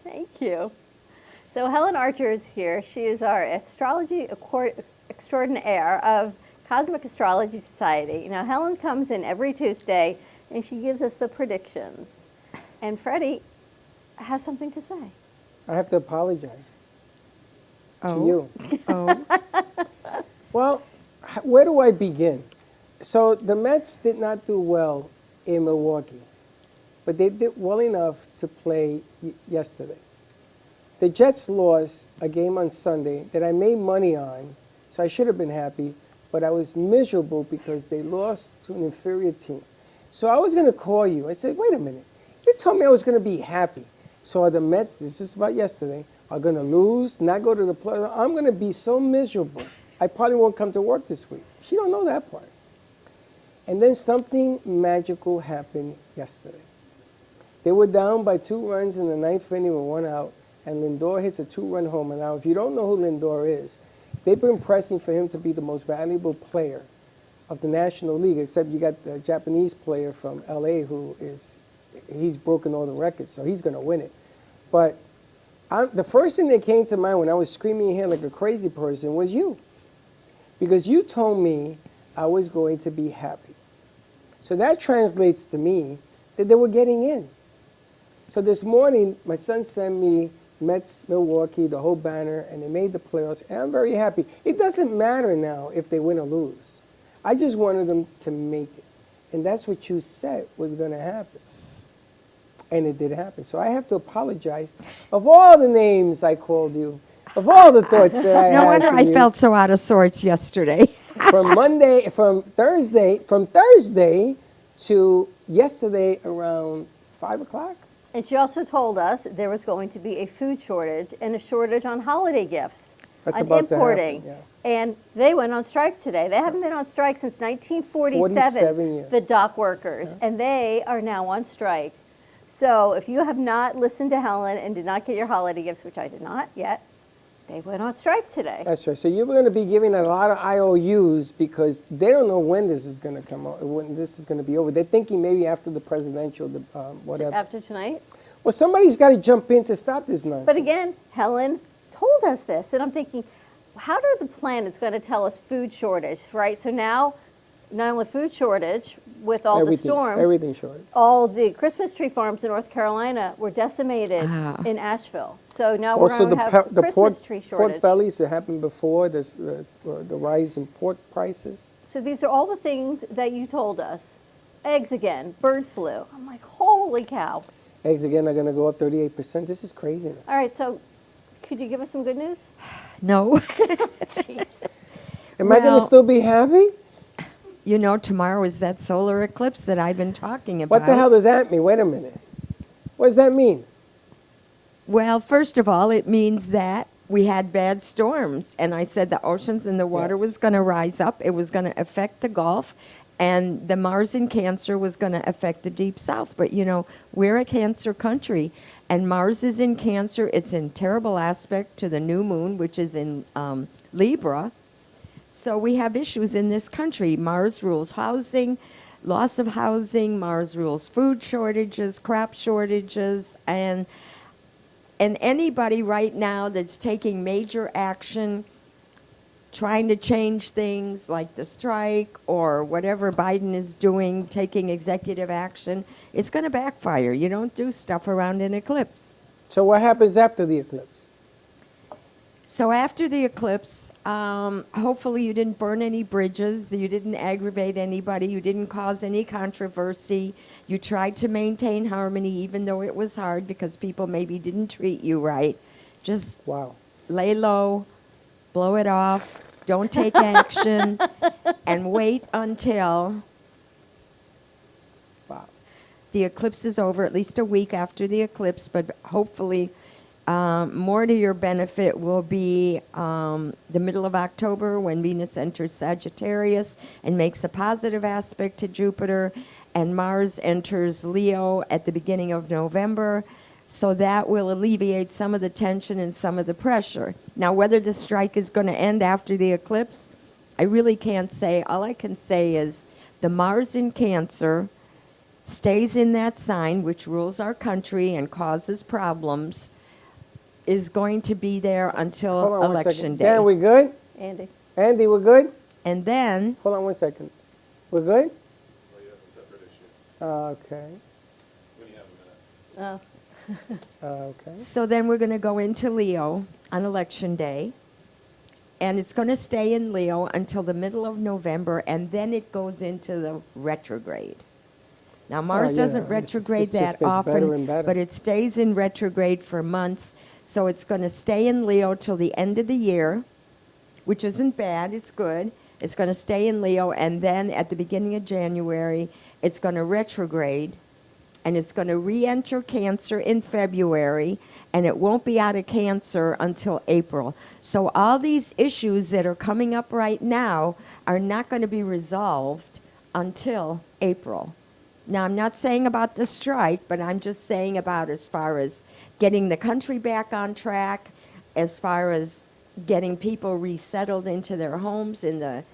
Thank you. So Helen Archer is here. She is our astrology extraordinaire of Cosmic Astrology Society. Now, Helen comes in every Tuesday, and she gives us the predictions. And Freddie has something to say. I have to apologize to Oh. you. Oh. Well, where do I begin? So the Mets did not do well in Milwaukee, but they did well enough to play yesterday. The Jets lost a game on Sunday that I made money on, so I should have been happy, but I was miserable because they lost to an inferior team. So I was going to call you. I said, wait a minute. You told me I was going to be happy. So are the Mets, this is about yesterday, are going to lose, not go to the playoffs? I'm going to be so miserable. I probably won't come to work this week. She don't know that part. And then something magical happened yesterday. They were down by 2 runs in the ninth inning with 1 out, and Lindor hits a 2-run homer. Now, if you don't know who Lindor is, they've been pressing for him to be the most valuable player of the National League, except you got the Japanese player from L.A. he's broken all the records, so he's going to win it. But the first thing that came to mind when I was screaming here like a crazy person was you. Because you told me I was going to be happy. So that translates to me that they were getting in. So this morning, my son sent me Mets, Milwaukee, the whole banner, and they made the playoffs, and I'm very happy. It doesn't matter now if they win or lose. I just wanted them to make it. And that's what you said was going to happen. And it did happen. So I have to apologize. Of all the names I called you, of all the thoughts that I had No wonder for I you, felt so out of sorts yesterday. from Thursday to yesterday around 5 o'clock. And she also told us there was going to be a food shortage and a shortage on holiday gifts. That's on about to importing. happen, yes. And they went on strike today. They haven't been on strike since 1947, 47 years. the dock workers, and they are now on strike. So if you have not listened to Helen and did not get your holiday gifts, which I did not yet, they went on strike today. That's right. So you're going to be giving a lot of IOUs because they don't know when this is going to come out, when this is going to be over. They're thinking maybe after the presidential, whatever. After tonight? Well, somebody's got to jump in to stop this nonsense. But again, Helen told us this, and I'm thinking, how are the planets going to tell us food shortage, right? So now, not only food shortage, with all the storms, everything shortage. all the Christmas tree farms in North Carolina were decimated in Asheville. So now we're Also, going to have the Christmas tree shortage. pork bellies that happened before, the rise in pork prices. So these are all the things that you told us. Eggs again, bird flu. I'm like, holy cow. Eggs again are going to go up 38%. This is crazy. All right, so could you give us some good news? No. Jeez. Am I going to still be happy? you know, tomorrow is that solar eclipse that I've been talking about. What the hell does that mean? Wait a minute. What does that mean? Well, first of all, it means that we had bad storms, and I said the oceans and the water was going to rise up. It was going to affect the Gulf, and the Mars in Cancer was going to affect the Deep South. But, you know, we're a Cancer country, and Mars is in Cancer. It's in terrible aspect to the new moon, which is in Libra. So we have issues in this country. Mars rules housing, loss of housing. Mars rules food shortages, crop shortages, and anybody right now that's taking major action, trying to change things like the strike or whatever Biden is doing, taking executive action, it's going to backfire. You don't do stuff around an eclipse. So what happens after the eclipse? So after the eclipse, hopefully you didn't burn any bridges, you didn't aggravate anybody, you didn't cause any controversy, you tried to maintain harmony even though it was hard because people maybe didn't treat you right. Just lay low, blow it off, don't take action, and wait until the eclipse is over, at least a week after the eclipse, but hopefully more to your benefit will be the middle of October when Venus enters Sagittarius and makes a positive aspect to Jupiter, and Mars enters Leo at the beginning of November. So that will alleviate some of the tension and some of the pressure. Now, whether the strike is going to end after the eclipse, I really can't say. All I can say is the Mars in Cancer stays in that sign, which rules our country and causes problems, is going to be there until election day. Dan, we good? Andy. Andy, we're good? And then... Hold on one second. We're good? Okay. Oh. Okay. So then we're going to go into Leo on election day. And it's going to stay in Leo until the middle of November, and then it goes into the retrograde. Now, Mars doesn't retrograde that often, but it stays in retrograde for months. So it's going to stay in Leo till the end of the year, which isn't bad. It's good. It's going to stay in Leo, and then at the beginning of January, it's going to retrograde, and it's going to re-enter Cancer in February, and it won't be out of Cancer until April. So all these issues that are coming up right now are not going to be resolved until April. Now, I'm not saying about the strike, but I'm just saying about as far as getting the country back on track, as far as getting people resettled into their homes in the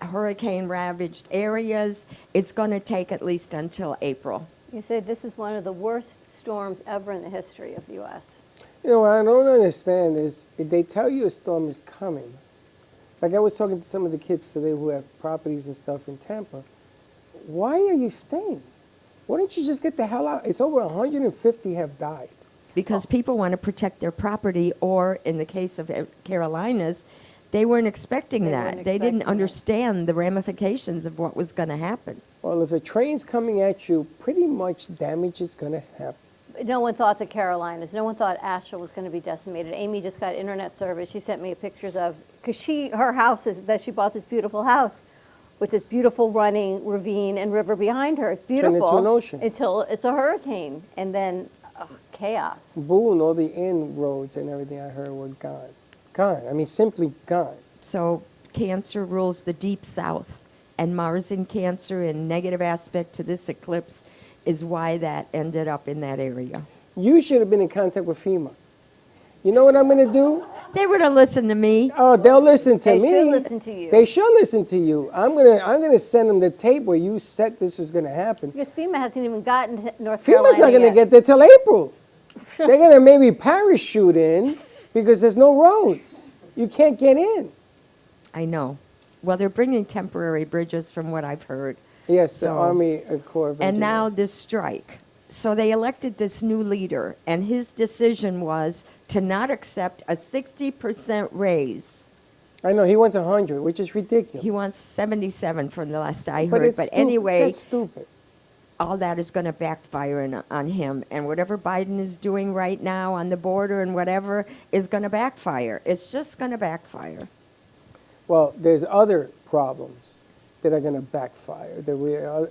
hurricane-ravaged areas. It's going to take at least until April. You said this is one of the worst storms ever in the history of the U.S. You know, what I don't understand is if they tell you a storm is coming. Like I was talking to some of the kids today who have properties and stuff in Tampa. Why are you staying? Why don't you just get the hell out? It's over 150 have died. Because people want to protect their property, or in the case of Carolinas, they weren't expecting that. They didn't understand the ramifications of what was going to happen. Well, if a train's coming at you, pretty much damage is going to happen. No one thought the Carolinas. No one thought Asheville was going to be decimated. Amy just got internet service. She sent me pictures of, because her house is, that she bought this beautiful house with this beautiful running ravine and river behind her. It's beautiful. Turn into an ocean. Until it's a hurricane. And then chaos. Boone, all the inroads and everything I heard were gone. Gone. I mean, simply gone. So Cancer rules the Deep South, and Mars in Cancer in negative aspect to this eclipse is why that ended up in that area. You should have been in contact with FEMA. You know what I'm going to do? They would have listened to me. Oh, they'll listen to me. They should listen to you. They should listen to you. I'm gonna send them the tape where you said this was going to happen. Because FEMA hasn't even gotten to North Carolina FEMA's not going to get there till April. They're going to maybe parachute in because there's no roads. You can't get in. I know. Well, they're bringing temporary bridges from what I've heard. Yes, the Army Corps of And Engineers. now this strike. So they elected this new leader, and his decision was to not accept a 60% raise. I know, he wants 100, which is ridiculous. He wants 77 from the last I But heard. it's But stupid. anyway, That's stupid. all that is going to backfire on him. And whatever Biden is doing right now on the border and whatever is going to backfire. It's just going to backfire. Well, there's other problems. that are going to backfire.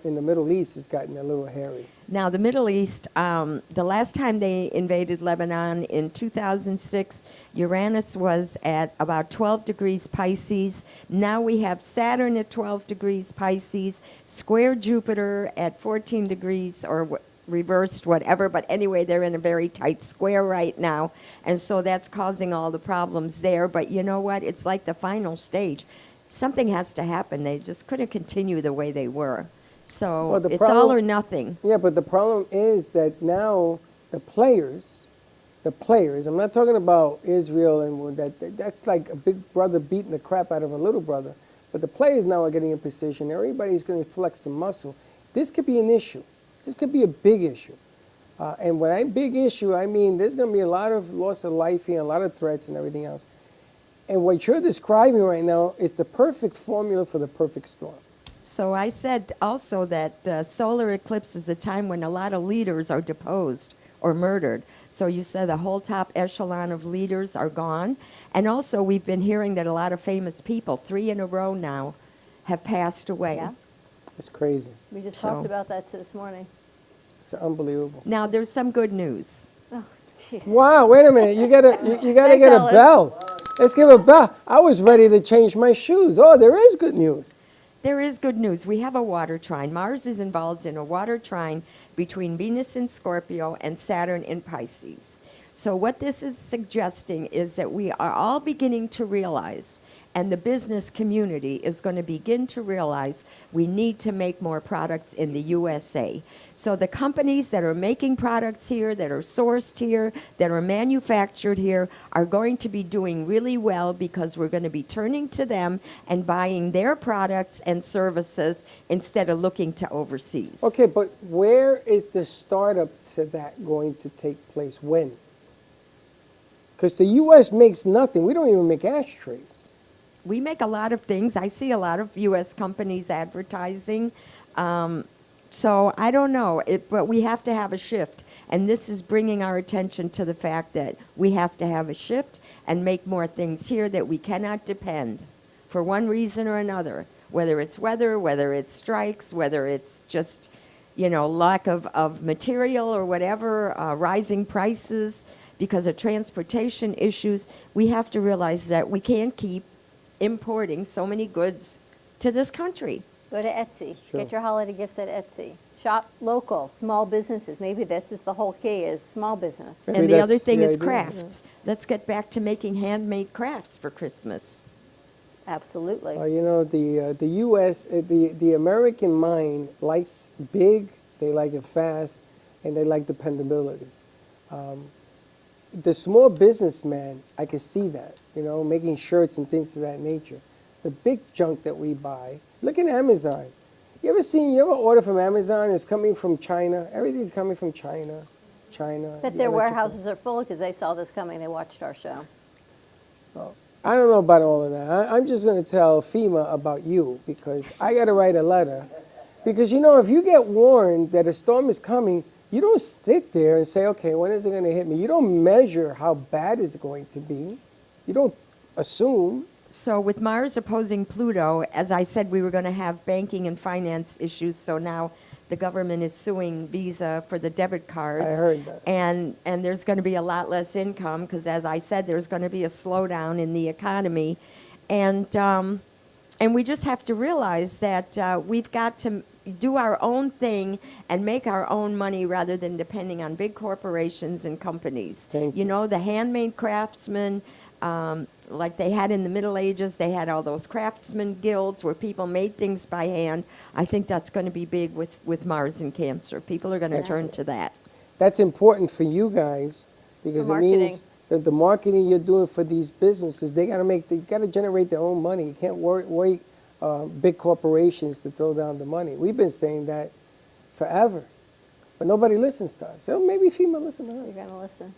In the Middle East, it's gotten a little hairy. Now, the Middle East, the last time they invaded Lebanon in 2006, Uranus was at about 12 degrees Pisces. Now we have Saturn at 12 degrees Pisces, square Jupiter at 14 degrees, or reversed, whatever. But anyway, they're in a very tight square right now. And so that's causing all the problems there. But you know what? It's like the final stage. Something has to happen. They just couldn't continue the way they were. So Well, the it's problem- all or nothing. Yeah, but the problem is that now the players, I'm not talking about Israel and that's like a big brother beating the crap out of a little brother. But the players now are getting in position. Everybody's going to flex some muscle. This could be an issue. This could be a big issue. And when I big issue, I mean there's going to be a lot of loss of life here, a lot of threats and everything else. And what you're describing right now is the perfect formula for the perfect storm. So I said also that the solar eclipse is a time when a lot of leaders are deposed or murdered. So you said the whole top echelon of leaders are gone. And also we've been hearing that a lot of famous people, 3 in a row now, have passed away. Yeah. It's crazy. We just So- talked about that this morning. It's unbelievable. Now there's some good news. Oh, jeez. Wow, wait a minute. You gotta Thanks, get a Ellen. bell. Let's give a bell. I was ready to change my shoes. Oh, there is good news. There is good news. We have a water trine. Mars is involved in a water trine between Venus in Scorpio and Saturn in Pisces. So what this is suggesting is that we are all beginning to realize, and the business community is going to begin to realize, we need to make more products in the USA. So the companies that are making products here, that are sourced here, that are manufactured here, are going to be doing really well because we're going to be turning to them and buying their products and services instead of looking to overseas. Okay, but where is the startup to that going to take place? When? Because the U.S. makes nothing. We don't even make ashtrays. We make a lot of things. I see a lot of U.S. companies advertising. So I don't know, but we have to have a shift. And this is bringing our attention to the fact that we have to have a shift and make more things here that we cannot depend for one reason or another, whether it's weather, whether it's strikes, whether it's just, lack of material or whatever, rising prices because of transportation issues. We have to realize that we can't keep importing so many goods to this country. Go to Etsy. Sure. Get your holiday gifts at Etsy. Shop local, small businesses. Maybe this is the whole key, is small business. Maybe And the that's other thing the is idea. crafts. Let's get back to making handmade crafts for Christmas. Absolutely. The U.S., the American mind likes big, they like it fast, and they like dependability. The small businessman, I can see that, making shirts and things of that nature. The big junk that we buy, look at Amazon. You ever order from Amazon? It's coming from China. Everything's coming from China. But their warehouses are full because they saw this coming. They watched our show. I don't know about all of that. I'm just going to tell FEMA about you because I got to write a letter. Because, if you get warned that a storm is coming, you don't sit there and say, okay, when is it going to hit me? You don't measure how bad it's going to be. You don't assume. So with Mars opposing Pluto, as I said, we were going to have banking and finance issues. So now the government is suing Visa for the debit cards. I heard that. And there's going to be a lot less income because, as I said, there's going to be a slowdown in the economy. And we just have to realize that we've got to do our own thing and make our own money rather than depending on big corporations and companies. Thank you. The handmade craftsmen, like they had in the Middle Ages, they had all those craftsman guilds where people made things by hand. I think that's going to be big with Mars and Cancer. People are going to turn to that. That's important for you guys because For it means that the marketing you're doing for these businesses, they got to generate their own money. You can't wait big corporations to throw down the money. We've been saying that forever, but nobody listens to us. So maybe FEMA listen to us. You're going to listen.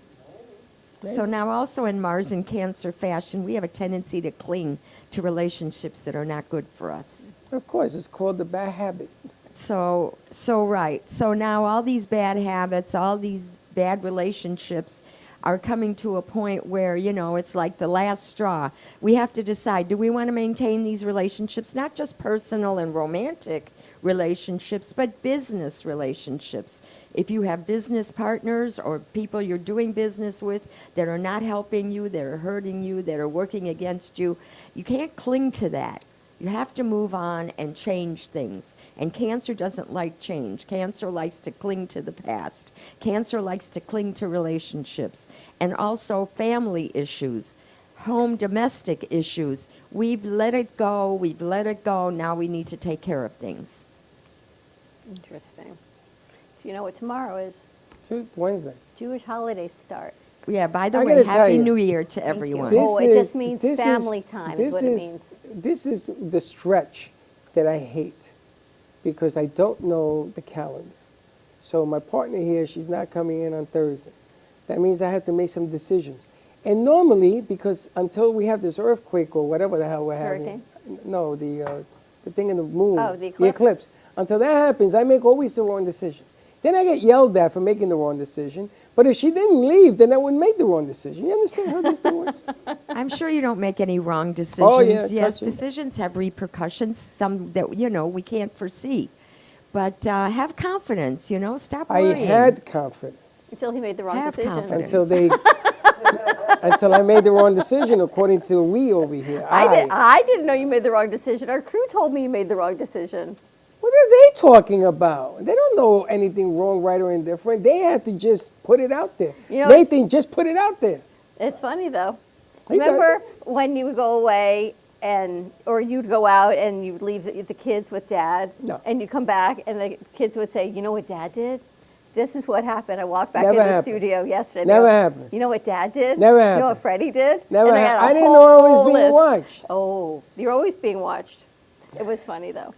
So now also in Mars and Cancer fashion, we have a tendency to cling to relationships that are not good for us. Of course, it's called the bad habit. So right. So now all these bad habits, all these bad relationships are coming to a point where, it's like the last straw. We have to decide, do we want to maintain these relationships, not just personal and romantic relationships, but business relationships? If you have business partners or people you're doing business with that are not helping you, that are hurting you, that are working against you, you can't cling to that. You have to move on and change things. And Cancer doesn't like change. Cancer likes to cling to the past. Cancer likes to cling to relationships. And also family issues, home domestic issues. We've let it go. We've let it go. Now we need to take care of things. Interesting. Do you know what tomorrow is? Wednesday. Jewish holidays start. Yeah, by the way, Happy New Year to everyone. It just means family time is what it means. This is the stretch that I hate because I don't know the calendar. So my partner here, she's not coming in on Thursday. That means I have to make some decisions. And normally, because until we have this earthquake or whatever the hell we're having. Hurricane? No, the thing in the moon. Oh, the eclipse? The eclipse. Until that happens, I make always the wrong decision. Then I get yelled at for making the wrong decision. But if she didn't leave, then I wouldn't make the wrong decision. You understand how this thing works? I'm sure you don't make any wrong decisions. Oh, yeah, yes, trust me. decisions have repercussions, some that, we can't foresee. But have confidence, stop worrying. I had confidence. Until he made the wrong Have decision. confidence. Until I made the wrong decision, according to we over here. I didn't know you made the wrong decision. Our crew told me you made the wrong decision. What are they talking about? They don't know anything wrong, right, or indifferent. They have to just put it out there. Nathan, just put it out there. It's funny, though. He Remember when you would go away or you'd go out and you'd leave the kids with Dad? No. And you'd come back and the kids would say, you know what Dad did? This is what happened. I walked back Never in the happened. studio yesterday. Never happened. You know what Dad did? Never You know happened. what Freddie did? Never And they had happened. a I didn't know I was whole being list. watched. Oh, you're always being watched. It was funny, though.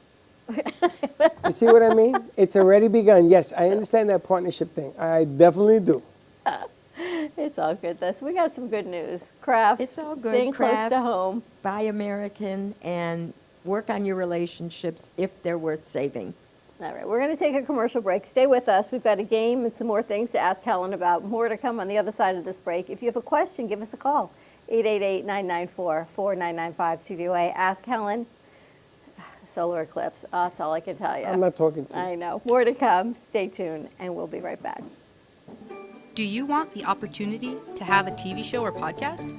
You see what I mean? It's already begun. Yes, I understand that partnership thing. I definitely do. It's all good. We got some good news. Crafts. It's all good. Staying close Crafts, to home. Buy American and work on your relationships if they're worth saving. All right, we're going to take a commercial break. Stay with us. We've got a game and some more things to ask Helen about. More to come on the other side of this break. If you have a question, give us a call. 888-994-4995 Studio A. Ask Helen. Solar eclipse. That's all I can tell you. I'm not talking to you. I know. More to come. Stay tuned, and we'll be right back. Do you want the opportunity to have a TV show or podcast?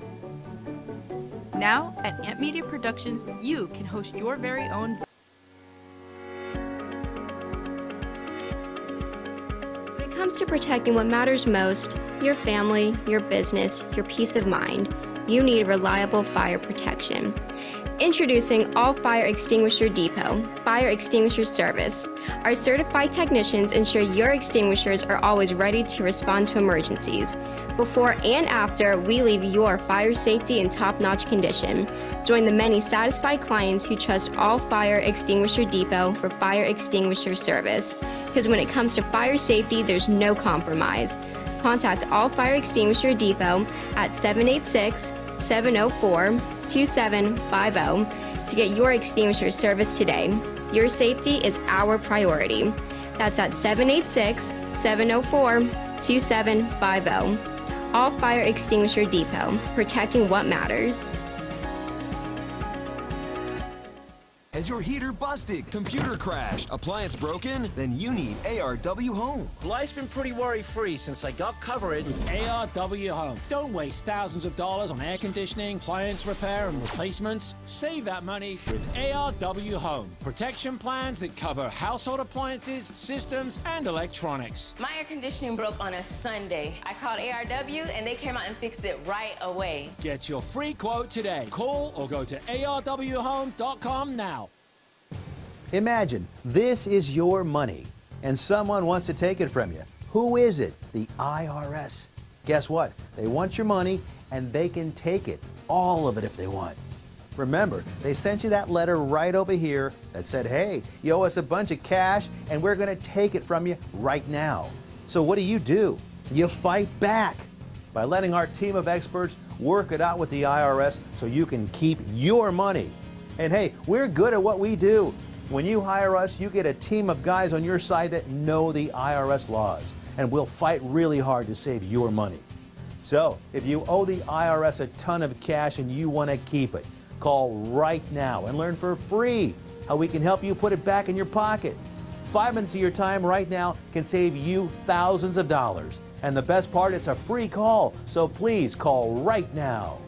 Now, at Amp Media Productions, you can host your very own. When it comes to protecting what matters most, your family, your business, your peace of mind, you need reliable fire protection. Introducing All Fire Extinguisher Depot, Fire Extinguisher Service. Our certified technicians ensure your extinguishers are always ready to respond to emergencies. Before and after, we leave your fire safety in top-notch condition. Join the many satisfied clients who trust All Fire Extinguisher Depot for fire extinguisher service. Because when it comes to fire safety, there's no compromise. Contact All Fire Extinguisher Depot at 786-704-2750 to get your extinguisher service today. Your safety is our priority. That's at 786-704-2750. All Fire Extinguisher Depot, protecting what matters. Has your heater busted, computer crashed, appliance broken? Then you need ARW Home. Life's been pretty worry-free since I got covered with ARW Home. Don't waste thousands of dollars on air conditioning, appliance repair, and replacements. Save that money with ARW Home. Protection plans that cover household appliances, systems, and electronics. My air conditioning broke on a Sunday. I called ARW, and they came out and fixed it right away. Get your free quote today. Call or go to arwhome.com now. Imagine this is your money and someone wants to take it from you. Who is it? The IRS. Guess what? They want your money and they can take it, all of it if they want. Remember, they sent you that letter right over here that said, hey, you owe us a bunch of cash and we're going to take it from you right now. So what do? You fight back by letting our team of experts work it out with the IRS so you can keep your money. And hey, we're good at what we do. When you hire us, you get a team of guys on your side that know the IRS laws, and we'll fight really hard to save your money. So, if you owe the IRS a ton of cash and you want to keep it, call right now and learn for free how we can help you put it back in your pocket. 5 minutes of your time right now can save you thousands of dollars. And the best part, it's a free call. So please call right now.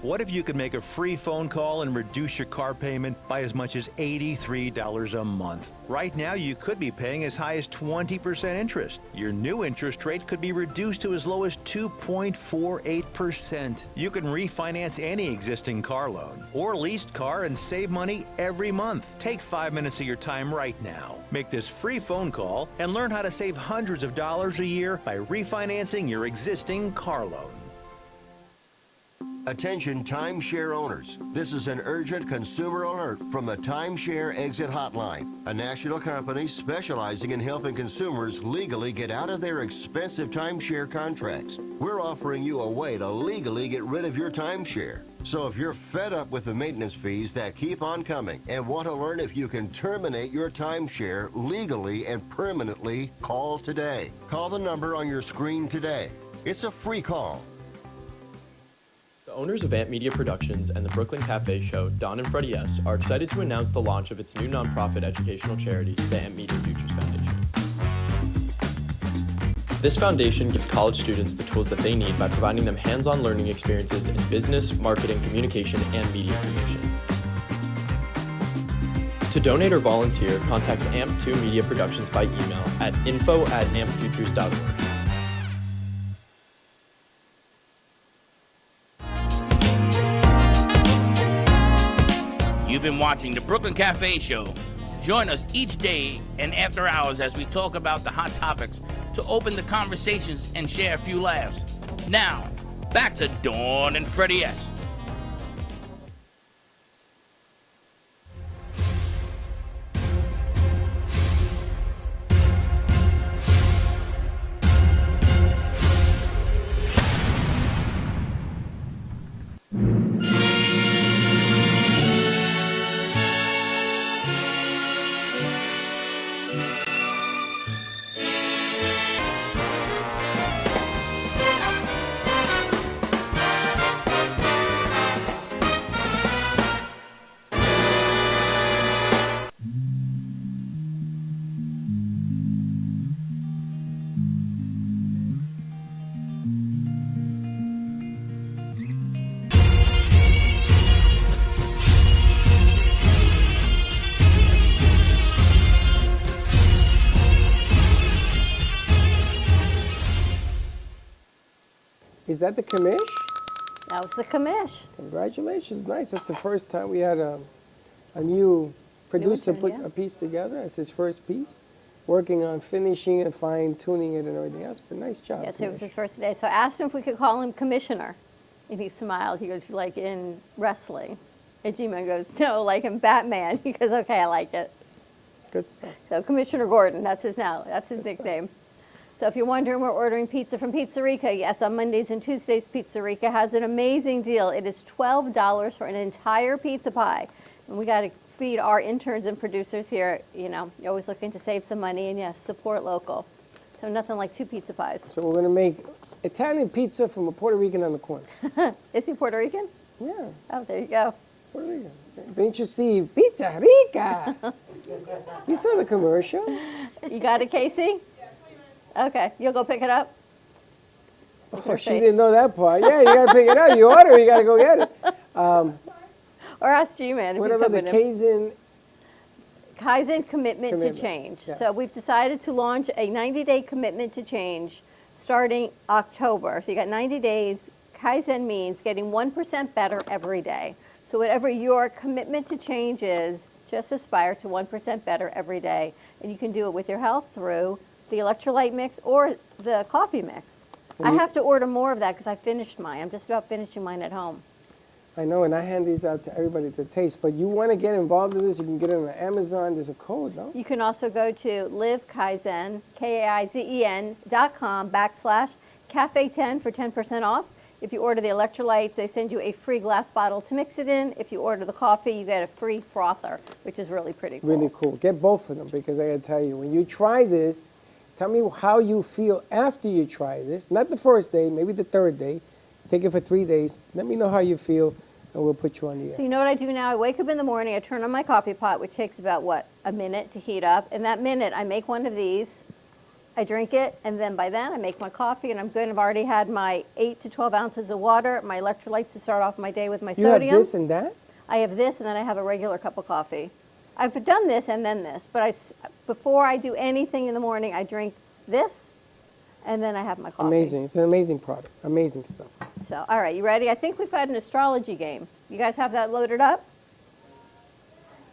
What if you could make a free phone call and reduce your car payment by as much as $83 a month? Right now, you could be paying as high as 20% interest. Your new interest rate could be reduced to as low as 2.48%. You can refinance any existing car loan or leased car and save money every month. Take 5 minutes of your time right now. Make this free phone call and learn how to save hundreds of dollars a year by refinancing your existing car loan. Attention timeshare owners. This is an urgent consumer alert from the Timeshare Exit Hotline, a national company specializing in helping consumers legally get out of their expensive timeshare contracts. We're offering you a way to legally get rid of your timeshare. So if you're fed up with the maintenance fees that keep on coming and want to learn if you can terminate your timeshare legally and permanently, call today. Call the number on your screen today. It's a free call. The owners of Amp Media Productions and the Brooklyn Cafe Show, Don and Freddie S., are excited to announce the launch of its new nonprofit educational charity, the Amp Media Futures Foundation. This foundation gives college students the tools that they need by providing them hands-on learning experiences in business, marketing, communication, and media creation. To donate or volunteer, contact AMP2 Media Productions by email at info@ampfutures.org. You've been watching the Brooklyn Cafe Show. Join us each day and after hours as we talk about the hot topics to open the conversations and share a few laughs. Now, back to Dawn and Freddie S. Is that the commish? That was the commish. Congratulations, nice. That's the first time we had a new producer intern, put yeah. a piece together. That's his first piece. Working on finishing it, fine-tuning it and everything else, but nice job. Yes, it was Commish. his first day. So I asked him if we could call him Commissioner. And he smiled. He goes, like in wrestling. And G-Man goes, no, like in Batman. He goes, okay, I like it. Good stuff. So Commissioner Gordon, that's his Good nickname. So if you're wondering, we're ordering pizza from Pizzerica. Yes, on Mondays and Tuesdays, Pizzerica has an amazing deal. It is $12 for an entire pizza pie. And we got to feed our interns and producers here. You know, you're always looking to save some money and, yes, support local. So nothing like 2 pizza pies. So we're going to make Italian pizza from a Puerto Rican on the corner. Is he Puerto Rican? Yeah. Oh, there you go. Puerto Rican. Didn't you see Pizza Rica? You saw the commercial? You got it, Casey? Okay, you'll go pick it up? Oh, she didn't know that part. Yeah, you got to pick it up. You order, you got to go get it. Or ask G-Man if Whatever he's the coming in. Kaizen Kaizen commitment to change. yes. So we've decided to launch a 90-day commitment to change starting October. So you got 90 days. Kaizen means getting 1% better every day. So whatever your commitment to change is, just aspire to 1% better every day. And you can do it with your health through the electrolyte mix or the coffee mix. I have to order more of that because I finished mine. I'm just about finishing mine at home. I know, and I hand these out to everybody to taste. But you want to get involved in this, you can get it on Amazon. There's a code, no? You can also go to livekaizen, KAIZEN.com /cafe10 for 10% off. If you order the electrolytes, they send you a free glass bottle to mix it in. If you order the coffee, you get a free frother, which is really pretty cool. Really cool. Get both of them because I got to tell you, when you try this, tell me how you feel after you try this. Not the first day, maybe the third day. Take it for 3 days. Let me know how you feel, and we'll put you on the air. So you know what I do now? I wake up in the morning, I turn on my coffee pot, which takes about, a minute to heat up. In that minute, I make one of these. I drink it, and then by then I make my coffee, and I'm good. I've already had my 8 to 12 ounces of water, my electrolytes to start off my day with my You sodium. have this and that? I have this, and then I have a regular cup of coffee. I've done this and then this, but before I do anything in the morning, I drink this, and then I have my coffee. Amazing. It's an amazing product. Amazing stuff. So, all right, you ready? I think we've got an astrology game. You guys have that loaded up?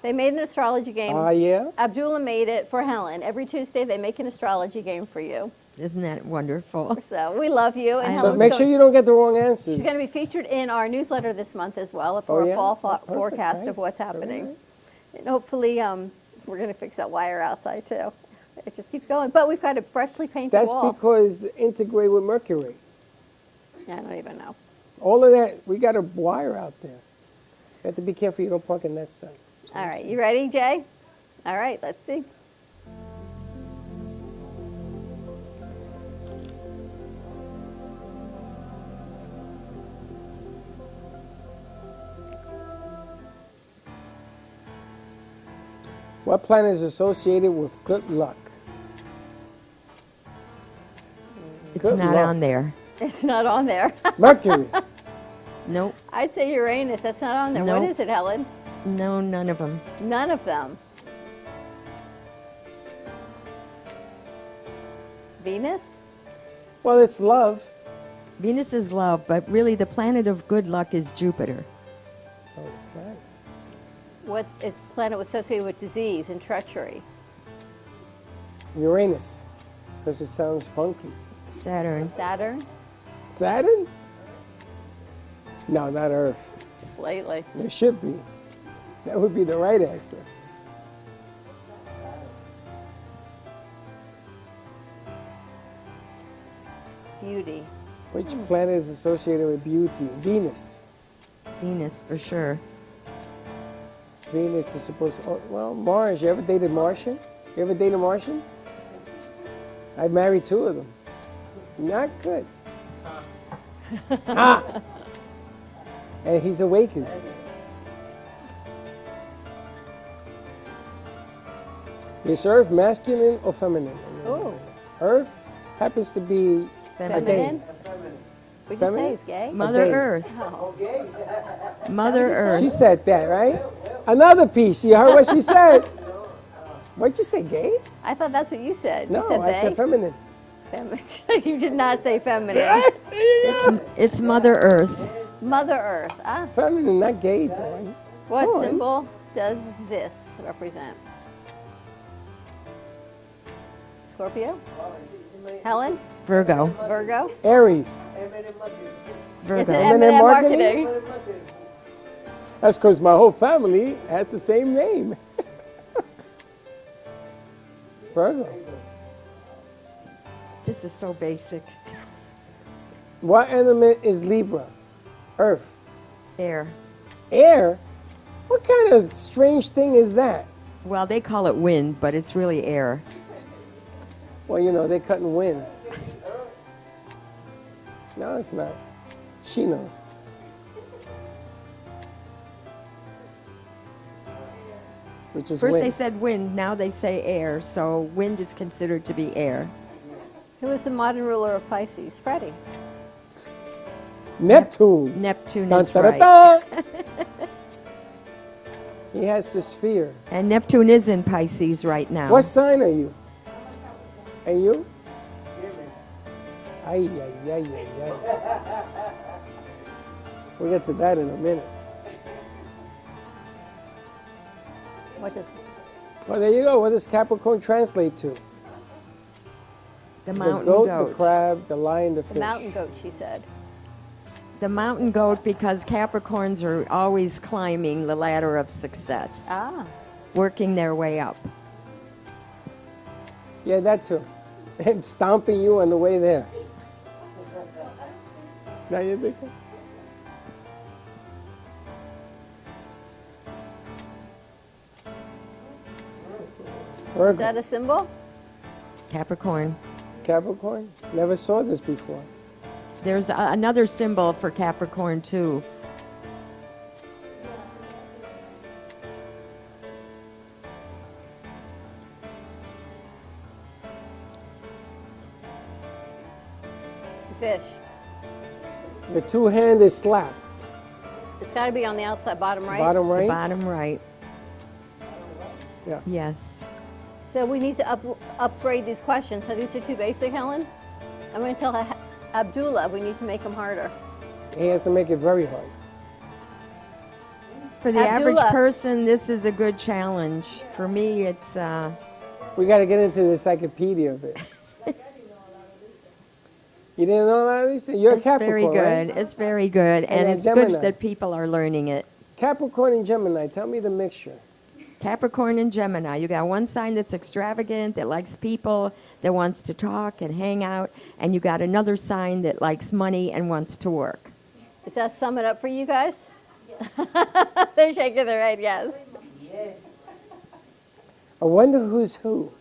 They made an astrology game. Yeah? Abdullah made it for Helen. Every Tuesday, they make an astrology game for you. Isn't that wonderful? So we love you. And So make sure you don't get the wrong answers. She's going to be featured in our newsletter this month as well for a fall forecast of what's happening. And hopefully, we're going to fix that wire outside too. It just keeps going. But we've got a freshly painted That's wall. because integrate with Mercury. I don't even know. All of that, we got a wire out there. You have to be careful you don't park in that side. All right, you ready, Jay? All right, let's see. What planet is associated with good luck? It's Good not luck. on there. It's not on there. Mercury. Nope. I'd say Uranus. That's not on there. Nope. What is it, Helen? No, none of them. None of them. Venus? Well, it's love. Venus is love, but really the planet of good luck is Jupiter. Okay. What is planet associated with disease and treachery? Uranus, because it sounds funky. Saturn. Saturn? Saturn? No, not Earth. Slightly. It should be. That would be the right answer. Beauty. Which planet is associated with beauty? Venus. Venus, for sure. Venus is supposed to, well, Mars. You ever dated Martian? You ever dated a Martian? I married 2 of them. Not good. Ah! And he's awakened. Is Earth masculine or feminine? Oh. Earth happens to be a gay. Feminine? What'd you say? Is gay? Mother gay. Earth. Oh. Mother Earth. She said that, right? Another piece. You heard what she said. What'd you say, gay? I thought that's what you said. No, you said I said feminine. You did not say feminine. It's Mother Earth. Mother Earth. Ah. Feminine, not gay, though. What Come on. symbol does this represent? Scorpio? Helen? Virgo. Virgo? Aries. Virgo. It's an M&M marketing. That's because my whole family has the same name. Virgo. This is so basic. What element is Libra? Earth. Air. Air? What kind of strange thing is that? Well, they call it wind, but it's really air. Well, you know, they're cutting wind. No, it's not. She knows. Which is First wind. they said wind, now they say air, so wind is considered to be air. Who was the modern ruler of Pisces? Freddie. Neptune. Neptune Dun, is dun, dun, right. dun. He has the sphere. And Neptune is in Pisces right now. What sign are you? And you? Ay, ay, ay, ay, ay. We'll get to that in a minute. What does Well, there you go. What does Capricorn translate to? The mountain goat, goat. the crab, the lion, the fish. the mountain goat, she said. The mountain goat, because Capricorns are always climbing the ladder of success, Ah. working their way up. Yeah, that too. And stomping you on the way there. Now you think so? Is that a symbol? Capricorn. Capricorn? Never saw this before. There's another symbol for Capricorn, too. Fish. The two-handed slap. It's got to be on the outside, bottom right. Bottom right? The bottom right. Yeah. Yes. So we need to upgrade these questions. So these are too basic, Helen? I'm going to tell Abdullah we need to make them harder. He has to make it very hard. For the average person, this is a good challenge. For me, it's... We got to get into the encyclopedia of it. You didn't know all these things? You're a Capricorn, very good. right? It's very good. And it's Gemini. good that people are learning it. Capricorn and Gemini, tell me the mixture. Capricorn and Gemini. You got one sign that's extravagant, that likes people, that wants to talk and hang out, and you got another sign that likes money and wants to work. Does that sum it up for you guys? They're shaking their head, yes. I wonder who's who.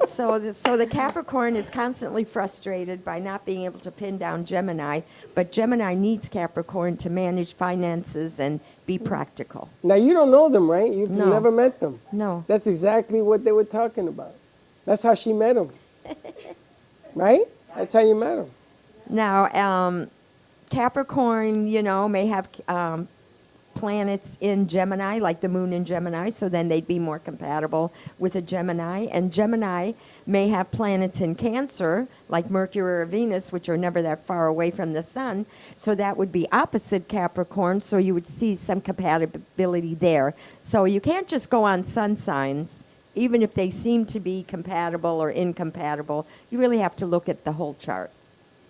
So the Capricorn is constantly frustrated by not being able to pin down Gemini, but Gemini needs Capricorn to manage finances and be practical. Now, you don't know them, right? You've No. never met them. No. That's exactly what they were talking about. That's how she met him. Right? That's how you met him. Now, Capricorn, may have planets in Gemini, like the moon in Gemini, so then they'd be more compatible with a Gemini. And Gemini may have planets in Cancer, like Mercury or Venus, which are never that far away from the sun. So that would be opposite Capricorn, so you would see some compatibility there. So you can't just go on sun signs, even if they seem to be compatible or incompatible. You really have to look at the whole chart.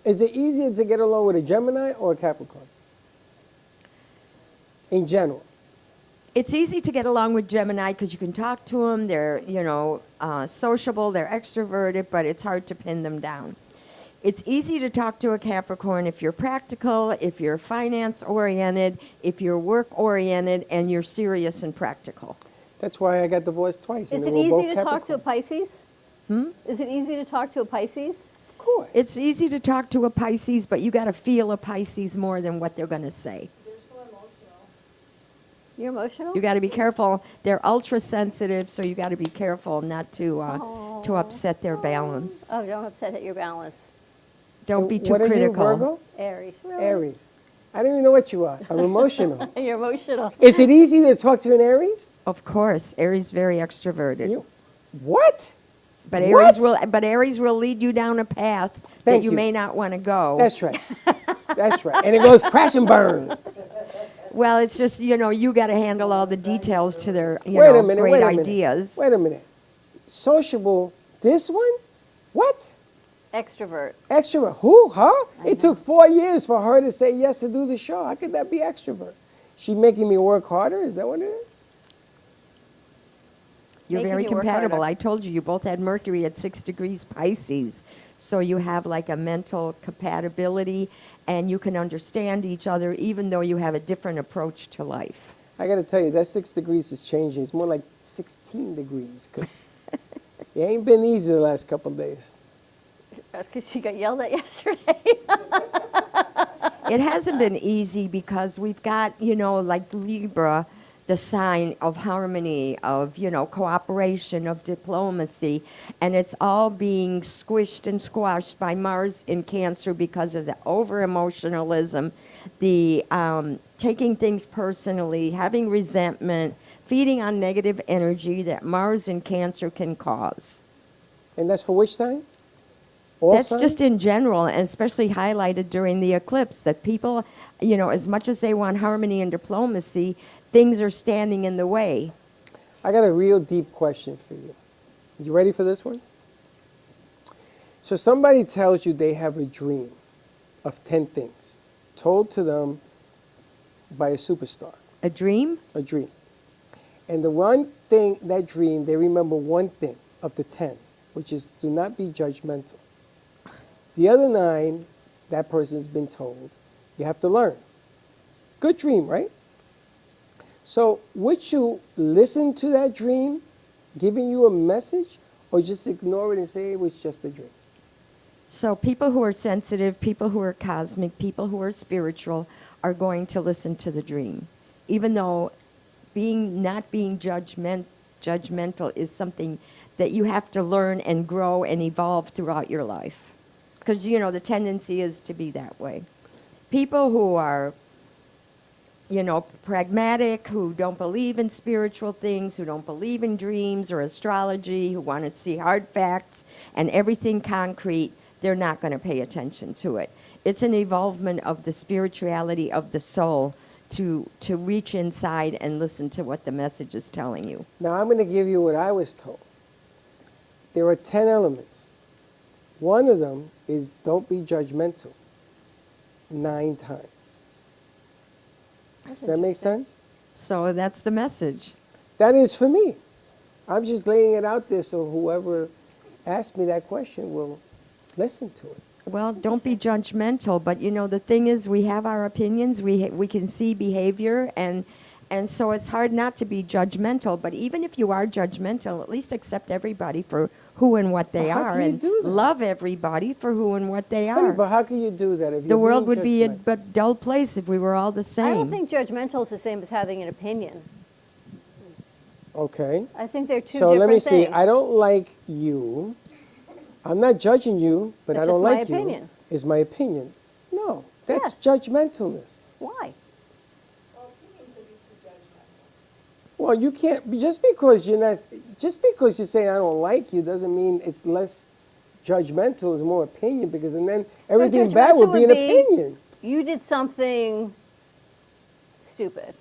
Is it easier to get along with a Gemini or a Capricorn? In general. It's easy to get along with Gemini because you can talk to them. They're, sociable, they're extroverted, but it's hard to pin them down. It's easy to talk to a Capricorn if you're practical, if you're finance-oriented, if you're work-oriented, and you're serious and practical. That's why I got divorced twice. Is it easy to talk to a Pisces? Is it easy to talk to a Pisces? Of course. It's easy to talk to a Pisces, but you got to feel a Pisces more than what they're going to say. You're emotional? You got to be careful. They're ultra sensitive, so you got to be careful not to upset their balance. Oh, don't upset your balance. Don't be too What are you, critical. Virgo? Aries. Really? Aries. I don't even know what you are. I'm emotional. You're emotional. Is it easy to talk to an Aries? Of course, Aries very extroverted. What? But What? Aries will lead you down a path that Thank you you. may not want to go. That's right. That's right. And it goes crash and burn. Well, it's just, you got to handle all the details to their, Wait a minute, great wait a minute. ideas. Wait a minute. Sociable, this one? What? Extrovert. Extrovert. Who? Huh? It took 4 years for her to say yes to do the show. How could that be extrovert? She making me work harder? Is that what it is? You're Making very you work compatible. harder. I told you both had Mercury at 6 degrees Pisces. So you have like a mental compatibility, and you can understand each other even though you have a different approach to life. I got to tell you, that 6 degrees is changing. It's more like 16 degrees because it ain't been easy the last couple of days. That's because she got yelled at yesterday. It hasn't been easy because we've got, like Libra, the sign of harmony, of, cooperation, of diplomacy, and it's all being squished and squashed by Mars in Cancer because of the over-emotionalism, the taking things personally, having resentment, feeding on negative energy that Mars in Cancer can cause. And that's for which sign? All That's signs? just in general, and especially highlighted during the eclipse, that people, as much as they want harmony and diplomacy, things are standing in the way. I got a real deep question for you. You ready for this one? So somebody tells you they have a dream of 10 things told to them by a superstar. A dream? A dream. And the one thing, that dream, they remember one thing of the 10, which is do not be judgmental. The other 9, that person's been told, You have to learn. Good dream, right? So would you listen to that dream giving you a message, or just ignore it and say it was just a dream? So people who are sensitive, people who are cosmic, people who are spiritual are going to listen to the dream, even though not being judgmental is something that you have to learn and grow and evolve throughout your life. Because, the tendency is to be that way. People who are, pragmatic, who don't believe in spiritual things, who don't believe in dreams or astrology, who want to see hard facts and everything concrete, they're not going to pay attention to it. It's an evolvement of the spirituality of the soul to reach inside and listen to what the message is telling you. Now I'm going to give you what I was told. There are 10 elements. One of them is don't be judgmental 9 times. Does that make sense? So that's the message. That is for me. I'm just laying it out there so whoever asked me that question will listen to it. Well, don't be judgmental, but the thing is, we have our opinions, we can see behavior, and so it's hard not to be judgmental, but even if you are judgmental, at least accept everybody for who and what they are, and love everybody for who and what they Honey, are. but how can you do that if The you're world being would be a judgmental? dull place if we were all the same. I don't think judgmental is the same as having an opinion. Okay. I think they're two So different let me things. see. I don't like you. I'm not judging you, but It's I don't just my like you. opinion. Is my opinion. No, that's judgmentalness. Why? Well, you can't, just because you say I don't like you doesn't mean it's less judgmental, it's more opinion, because and then everything bad would be an opinion. You did something stupid.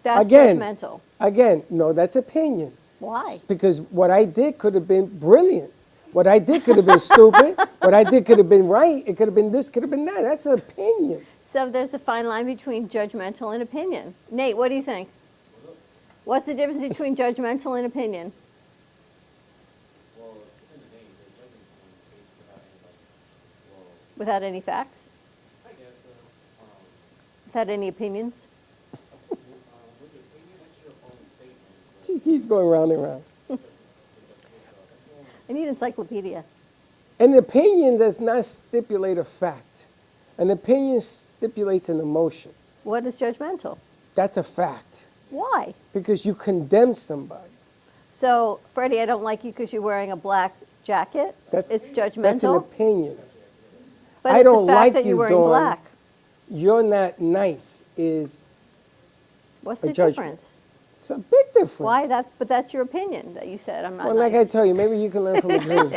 That's Again, judgmental. Again, no, that's opinion. Why? Because what I did could have been brilliant. What I did could have been stupid. What I did could have been right. It could have been this, could have been that. That's an opinion. So there's a fine line between judgmental and opinion. Nate, what do you think? What's the difference between judgmental and opinion? Without any facts? Without any opinions? She keeps going round and round. I need encyclopedia. An opinion does not stipulate a fact. An opinion stipulates an emotion. What is judgmental? That's a fact. Why? Because you condemn somebody. So, Freddie, I don't like you because you're wearing a black jacket. It's judgmental. That's an opinion. But I it's don't the fact like that you, you're wearing Dawn. black. You're not nice is What's a the judgment. difference? It's a big difference. Why? But that's your opinion that you said. I'm not Well, nice. like I tell you, maybe you can learn from a dream.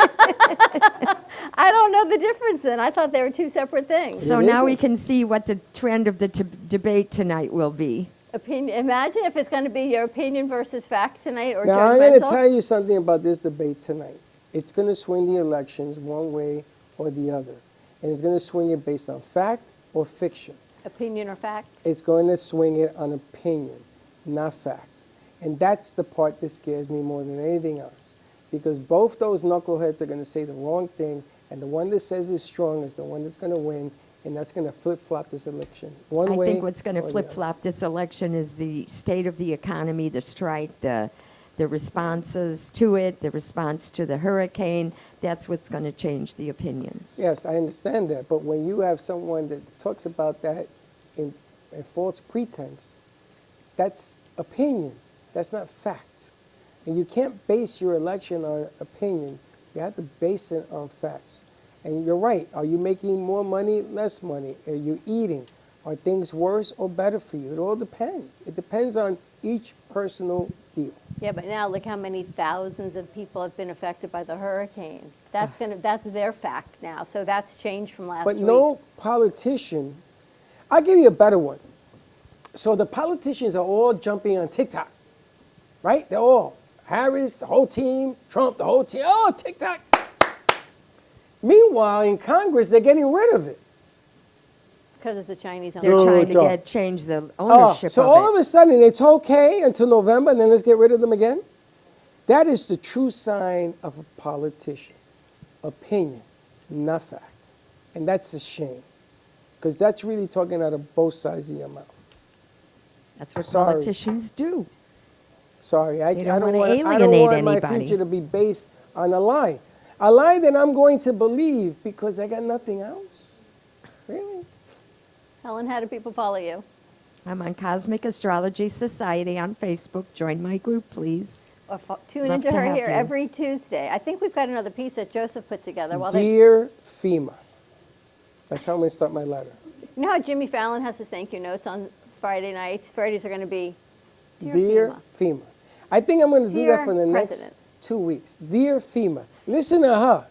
I don't know the difference then. I thought they were two separate things. So now we can see what the trend of the debate tonight will be. Opinion. Imagine if it's going to be your opinion versus fact tonight or Now, I'm judgmental. going to tell you something about this debate tonight. It's going to swing the elections one way or the other. And it's going to swing it based on fact or fiction. Opinion or fact? It's going to swing it on opinion, not fact. And that's the part that scares me more than anything else. Because both those knuckleheads are going to say the wrong thing, and the one that says is strong is the one that's going to win, and that's going to flip-flop this election. I think what's going to flip-flop this election is the state of the economy, the strike, the responses to it, the response to the hurricane. That's what's going to change the opinions. Yes, I understand that. But when you have someone that talks about that in false pretense, that's opinion. That's not fact. And you can't base your election on opinion. You have to base it on facts. And you're right. Are you making more money, less money? Are you eating? Are things worse or better for you? It all depends. It depends on each personal deal. Yeah, but now look how many thousands of people have been affected by the hurricane. That's their fact now. So that's changed from last But week. no politician, I'll give you a better one. So the politicians are all jumping on TikTok, right? They're all. Harris, the whole team, Trump, the whole team, oh, TikTok. Meanwhile, in Congress, they're getting rid of it. Because it's a Chinese They're ownership. trying to change the ownership so of all it. of a sudden, it's okay until November, and then let's get rid of them again? That is the true sign of a politician. Opinion, not fact. And that's a shame. Because that's really talking out of both sides of your mouth. That's what Sorry. politicians do. Sorry, I They don't don't want wanna I don't alienate want my anybody. future to be based on a lie. A lie that I'm going to believe because I got nothing else. Really? Helen, how do people follow you? I'm on Cosmic Astrology Society on Facebook. Join my group, please. Or tune Love into to her have here you. every Tuesday. I think we've got another piece that Joseph put together. While Dear FEMA. That's how I'm going to start my letter. you know how Jimmy Fallon has his thank you notes on Friday nights? Fridays are going to be Dear FEMA. I think I'm going to do Dear that for the President. next 2 weeks. Dear FEMA. Listen to her.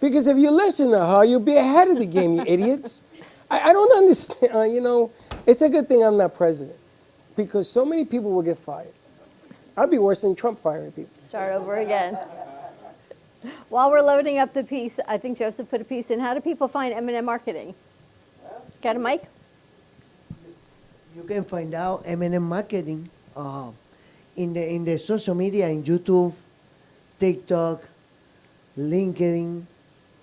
Because if you listen to her, you'll be ahead of the game, you idiots. I don't understand. It's a good thing I'm not president. Because so many people will get fired. I'd be worse than Trump firing people. Start over again. While we're loading up the piece, I think Joseph put a piece in. How do people find M&M Marketing? Got a mic? You can find out M&M Marketing in the social media, in YouTube, TikTok, LinkedIn,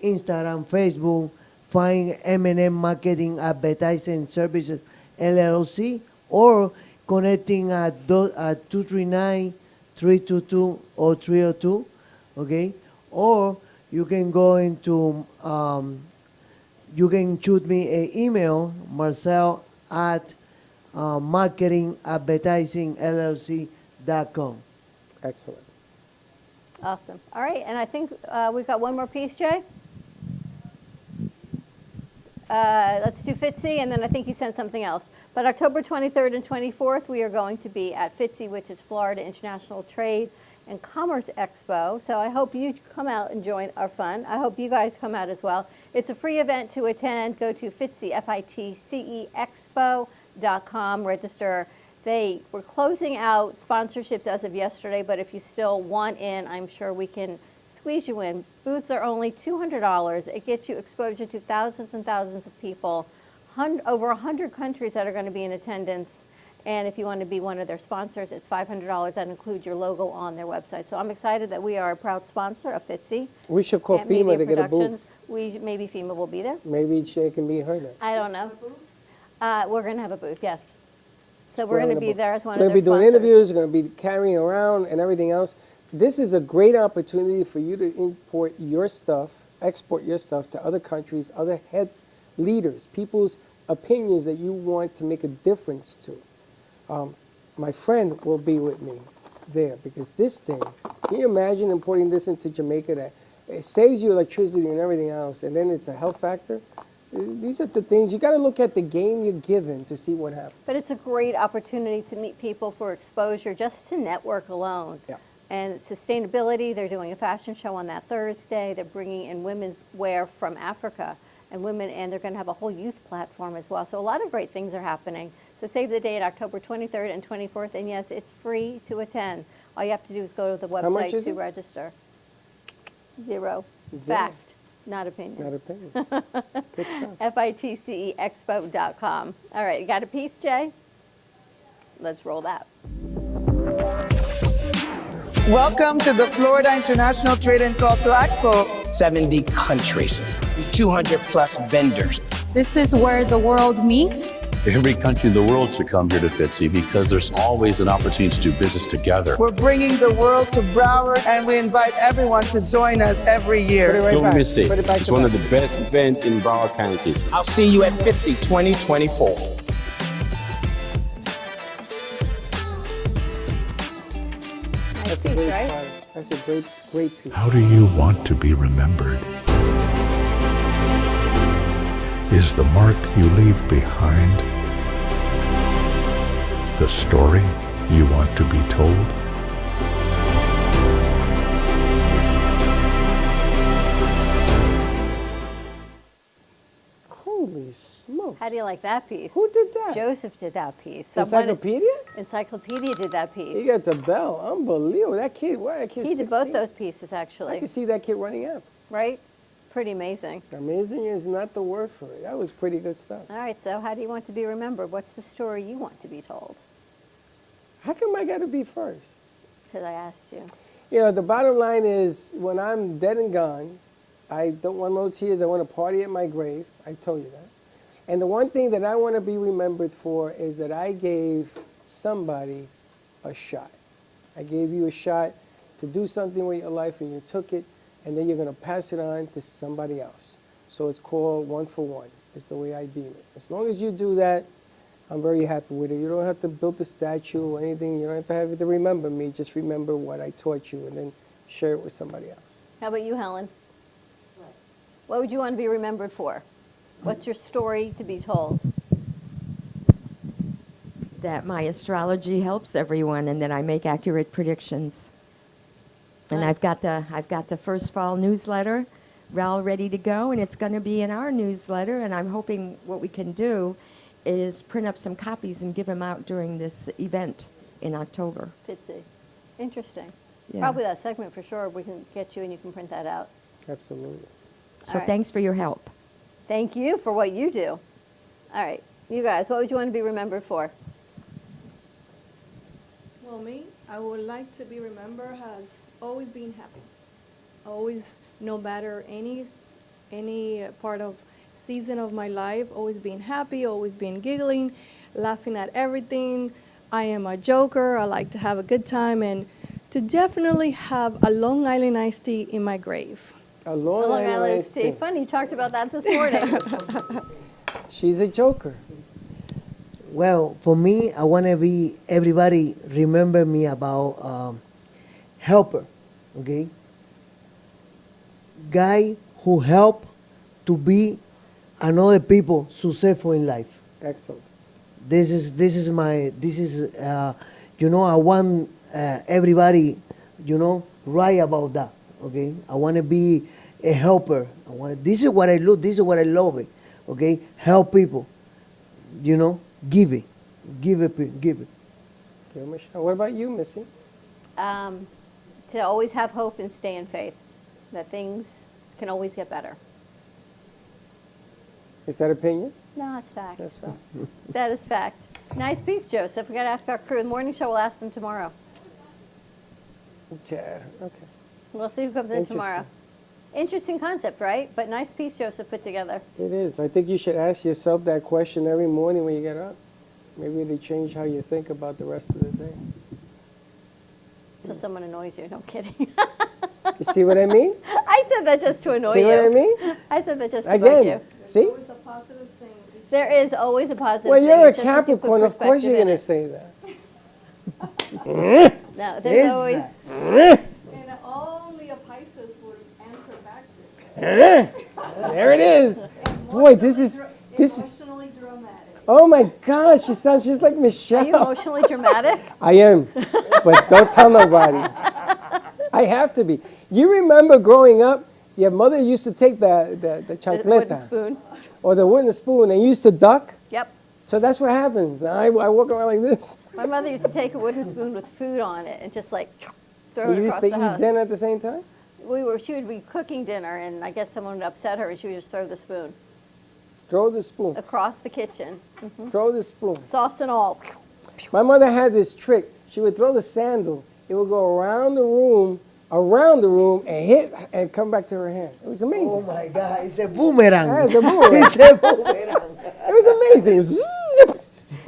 Instagram, Facebook. Find M&M Marketing Advertising Services LLC, or connecting at 239-322-0302, okay? Or you can go into, you can shoot me an email, Marcel at marketingadvertisingllc.com. Excellent. Awesome. All right, and I think we've got one more piece, Jay. Let's do FITSE, and then I think you sent something else. But October 23rd and 24th, we are going to be at FITSE, which is Florida International Trade and Commerce Expo. So I hope you come out and join our fun. I hope you guys come out as well. It's a free event to attend. Go to FITSE, F-I-T-C-E, expo.com, register. They were closing out sponsorships as of yesterday, but if you still want in, I'm sure we can squeeze you in. Booths are only $200. It gets you exposure to thousands and thousands of people, over 100 countries that are going to be in attendance. And if you want to be one of their sponsors, it's $500. That includes your logo on their website. So I'm excited that we are a proud sponsor of FITSE. We should call Amp FEMA Media to get a Productions. booth. Maybe FEMA will be there. Maybe Shay can be her then. I don't know. We're going to have a booth, yes. So we're going to be there as one of We're their going to be doing sponsors. interviews. We're going to be carrying around and everything else. This is a great opportunity for you to import your stuff, export your stuff to other countries, other heads, leaders, people's opinions that you want to make a difference to. My friend will be with me there because this thing, can you imagine importing this into Jamaica? That it saves you electricity and everything else, and then it's a health factor. These are the things, you got to look at the game you're given to see what happens. But it's a great opportunity to meet people for exposure, just to network alone. Yeah. And sustainability, they're doing a fashion show on that Thursday. They're bringing in women's wear from Africa and they're going to have a whole youth platform as well. So a lot of great things are happening. So save the date, October 23rd and 24th. And yes, it's free to attend. All you have to do is go to the How much website is to it? register. Zero. Zero. Fact, not opinion. Not opinion. Good stuff. FITCE expo.com. All right, you got a piece, Jay? Let's roll that. Welcome to the Florida International Trade and Cultural Expo. 70 countries, 200 plus vendors. This is where the world meets. Every country in the world should come here to FITSE because there's always an opportunity to do business together. We're bringing the world to Broward, and we invite everyone to join us every year. Don't miss it. It's one of the best events in Broward County. I'll see you at FITSE 2024. That's a great part. That's a great piece. How do you want to be remembered? Is the mark you leave behind the story you want to be told? Holy smokes. How do you like that piece? Who did that? Joseph did that piece. Encyclopedia? Encyclopedia did that piece. He gets a bell. Unbelievable. That kid, what? That kid's He did 16? both those pieces, actually. I can see that kid running up. Right? Pretty amazing. Amazing is not the word for it. That was pretty good stuff. All right, so how do you want to be remembered? What's the story you want to be told? How come I got to be first? Because I asked you. You know, the bottom line is when I'm dead and gone, I don't want no tears. I want to party at my grave. I told you that. And the one thing that I want to be remembered for is that I gave somebody a shot. I gave you a shot to do something with your life, and you took it, and then you're going to pass it on to somebody else. So it's called one for one. It's the way I deem it. As long as you do that, I'm very happy with it. You don't have to build a statue or anything. You don't have to remember me. Just remember what I taught you, and then share it with somebody else. How about you, Helen? What would you want to be remembered for? What's your story to be told? That my astrology helps everyone and that I make accurate predictions. And Nice. I've got the first fall newsletter all ready to go, and it's going to be in our newsletter, and I'm hoping what we can do is print up some copies and give them out during this event in October. Fitzy. Interesting. Yeah. Probably that segment for sure. We can get you and you can print that out. Absolutely. So All right. thanks for your help. Thank you for what you do. All right. You guys, what would you want to be remembered for? Well, me, I would like to be remembered as always being happy. Always, no matter any part of season of my life, always being happy, always being giggling, laughing at everything. I am a joker. I like to have a good time, and to definitely have a Long Island iced tea in my grave. A Long Island iced tea. Funny, you talked about that this morning. She's a joker. Well, for me, I want to be, everybody remember me about helper, okay? Guy who help to be another people successful in life. Excellent. I want everybody, write about that, okay? I want to be a helper. This is what I love. This is what I love it, okay? Help people, give it. Okay, Michelle. What about you, Missy? To always have hope and stay in faith, that things can always get better. Is that opinion? No, it's fact. That's fact. That is fact. Nice piece, Joseph. We got to ask our crew in the morning show. We'll ask them tomorrow. Yeah, okay. We'll see who comes in tomorrow. Interesting concept, right? But nice piece Joseph put together. It is. I think you should ask yourself that question every morning when you get up. Maybe it'll change how you think about the rest of the day. So someone annoys you. No, I'm kidding. You see what I mean? I said that just to annoy See you. what I mean? I said that just to Again, bug you. see? There is always a positive Well, thing. you're a It's just that you put Capricorn. Of course you're perspective going in to it. say that. No, there's always... And only a Pisces would answer back to There it is. Boy, this. Emotionally dramatic. Oh my God, she sounds just like Michelle. Are you emotionally dramatic? I am, but don't tell nobody. I have to be. You remember growing up, your mother used to take the The chancleta wooden spoon. or the wooden spoon and used to duck. Yep. So that's what happens. Now I walk around like this. My mother used to take a wooden spoon with food on it and just like throw it You across used to the eat house. dinner at the same time? She would be cooking dinner, and I guess someone would upset her, and she would just throw the spoon Throw the spoon. across the kitchen. Throw the spoon. Sauce and all. My mother had this trick. She would throw the sandal. It would go around the room, and hit and come back to her hand. It was amazing. Oh my God, it's a boomerang. Yeah, it's a boomerang. It's a boomerang. It was amazing. It was zip.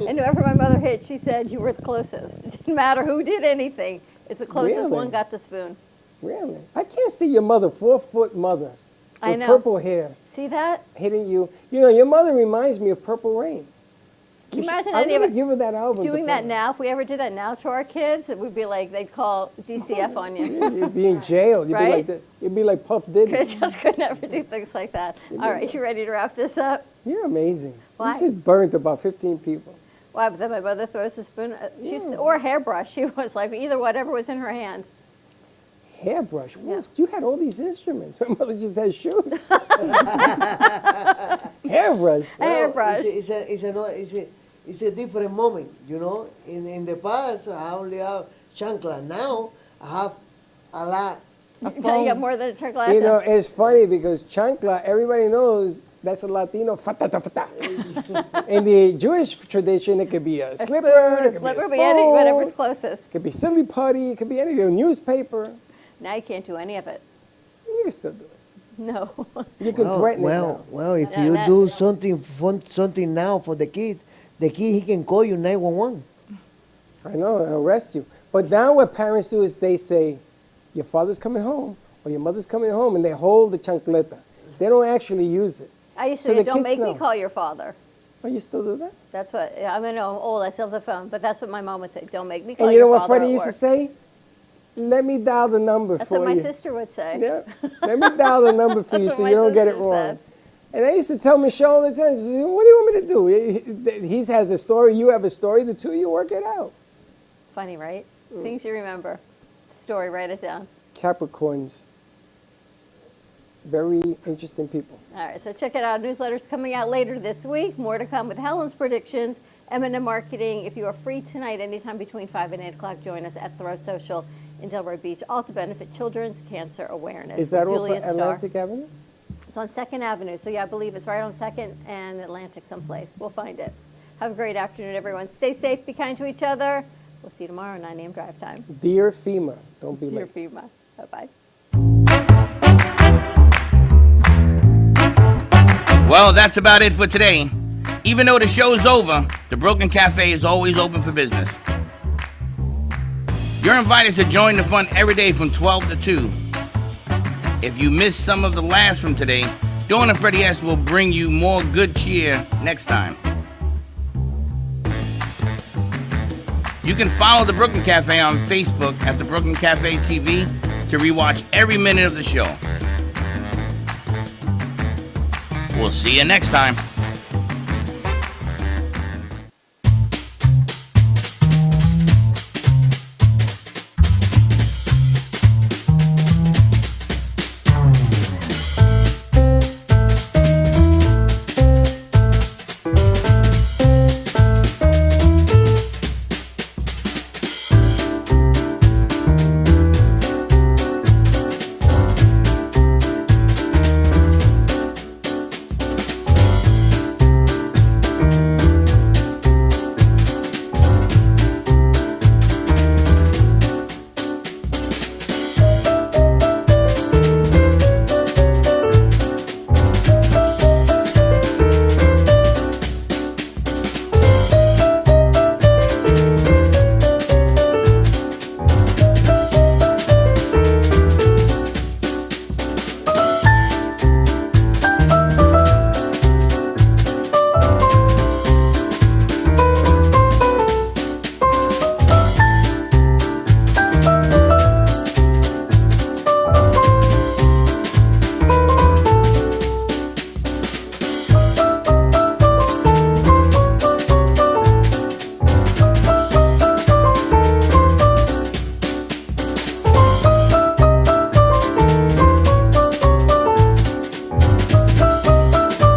And whoever my mother hit, she said you were the closest. It didn't matter who did anything. It's the closest Really? one got the spoon. Really? I can't see your mother, 4-foot mother, I with know. purple hair, See that? hitting you. You know, your mother reminds me of Purple Rain. Can you imagine I'm any of gonna it give her that album. doing to that play. now? If we ever did that now to our kids, it would be like they'd call DCF on you. You'd be in jail. You'd Right? You'd be like Puff Diddy. I just could never do things like that. All right, you ready to wrap this up? You're amazing. Why? You just burnt about 15 people. Why? But then my mother throws the spoon, or a hairbrush. She was like either whatever was in her hand. Hairbrush. Well, you had all these instruments. My mother just had shoes. Hairbrush. A hairbrush. It's a different moment, In the past, I only have chancla. Now, I have a lot. You got more than a chancla. You know, it's funny because chancla, everybody knows that's a Latino fatata. In the Jewish tradition, it could be a slipper, it could be a spoon, whatever's closest. it could be silly putty, it could be anything, a newspaper. Now you can't do any of it. You can still do it. No. You can threaten it now. Well, if Yeah, you that- do something now for the kid, he can call you 911. I know, they'll arrest you. But now what parents do is they say, your father's coming home or your mother's coming home, and they hold the chancleta. They don't actually use it. I used to So say, the don't kids make me know. call your father. Oh, you still do that? That's what, I mean, I'm old, I still have the phone, but that's what my mom would say, don't make me call And you your know what father Freddie at used to work. say? Let me dial the number That's for what my you. sister would say. Yeah. Let me dial the number for you That's so what you my don't get it sister wrong. said. And I used to tell Michelle all the time, she said, what do you want me to do? He has a story, you have a story, the two of you work it out. Funny, right? Things you remember. Story, write it down. Capricorns. Very interesting people. All right, so check it out. Newsletter's coming out later this week. More to come with Helen's predictions, M&M Marketing. If you are free tonight, anytime between 5 and 8 o'clock, join us at Thoreau Social in Delray Beach, all to benefit children's cancer awareness. Is that with off Julia of Starr. Atlantic Avenue? It's on 2nd Avenue, so yeah, I believe it's right on 2nd and Atlantic someplace. We'll find it. Have a great afternoon, everyone. Stay safe, be kind to each other. We'll see you tomorrow, 9 a.m. drive time. Dear FEMA, don't be Dear late. FEMA. Bye-bye. Well, that's about it for today. Even though the show's over, the Brooklyn Cafe is always open for business. You're invited to join the fun every day from 12 to 2. If you missed some of the laughs from today, Dawn and Freddie S. will bring you more good cheer next time. You can follow the Brooklyn Cafe on Facebook at the Brooklyn Cafe TV to rewatch every minute of the show. We'll see you next time.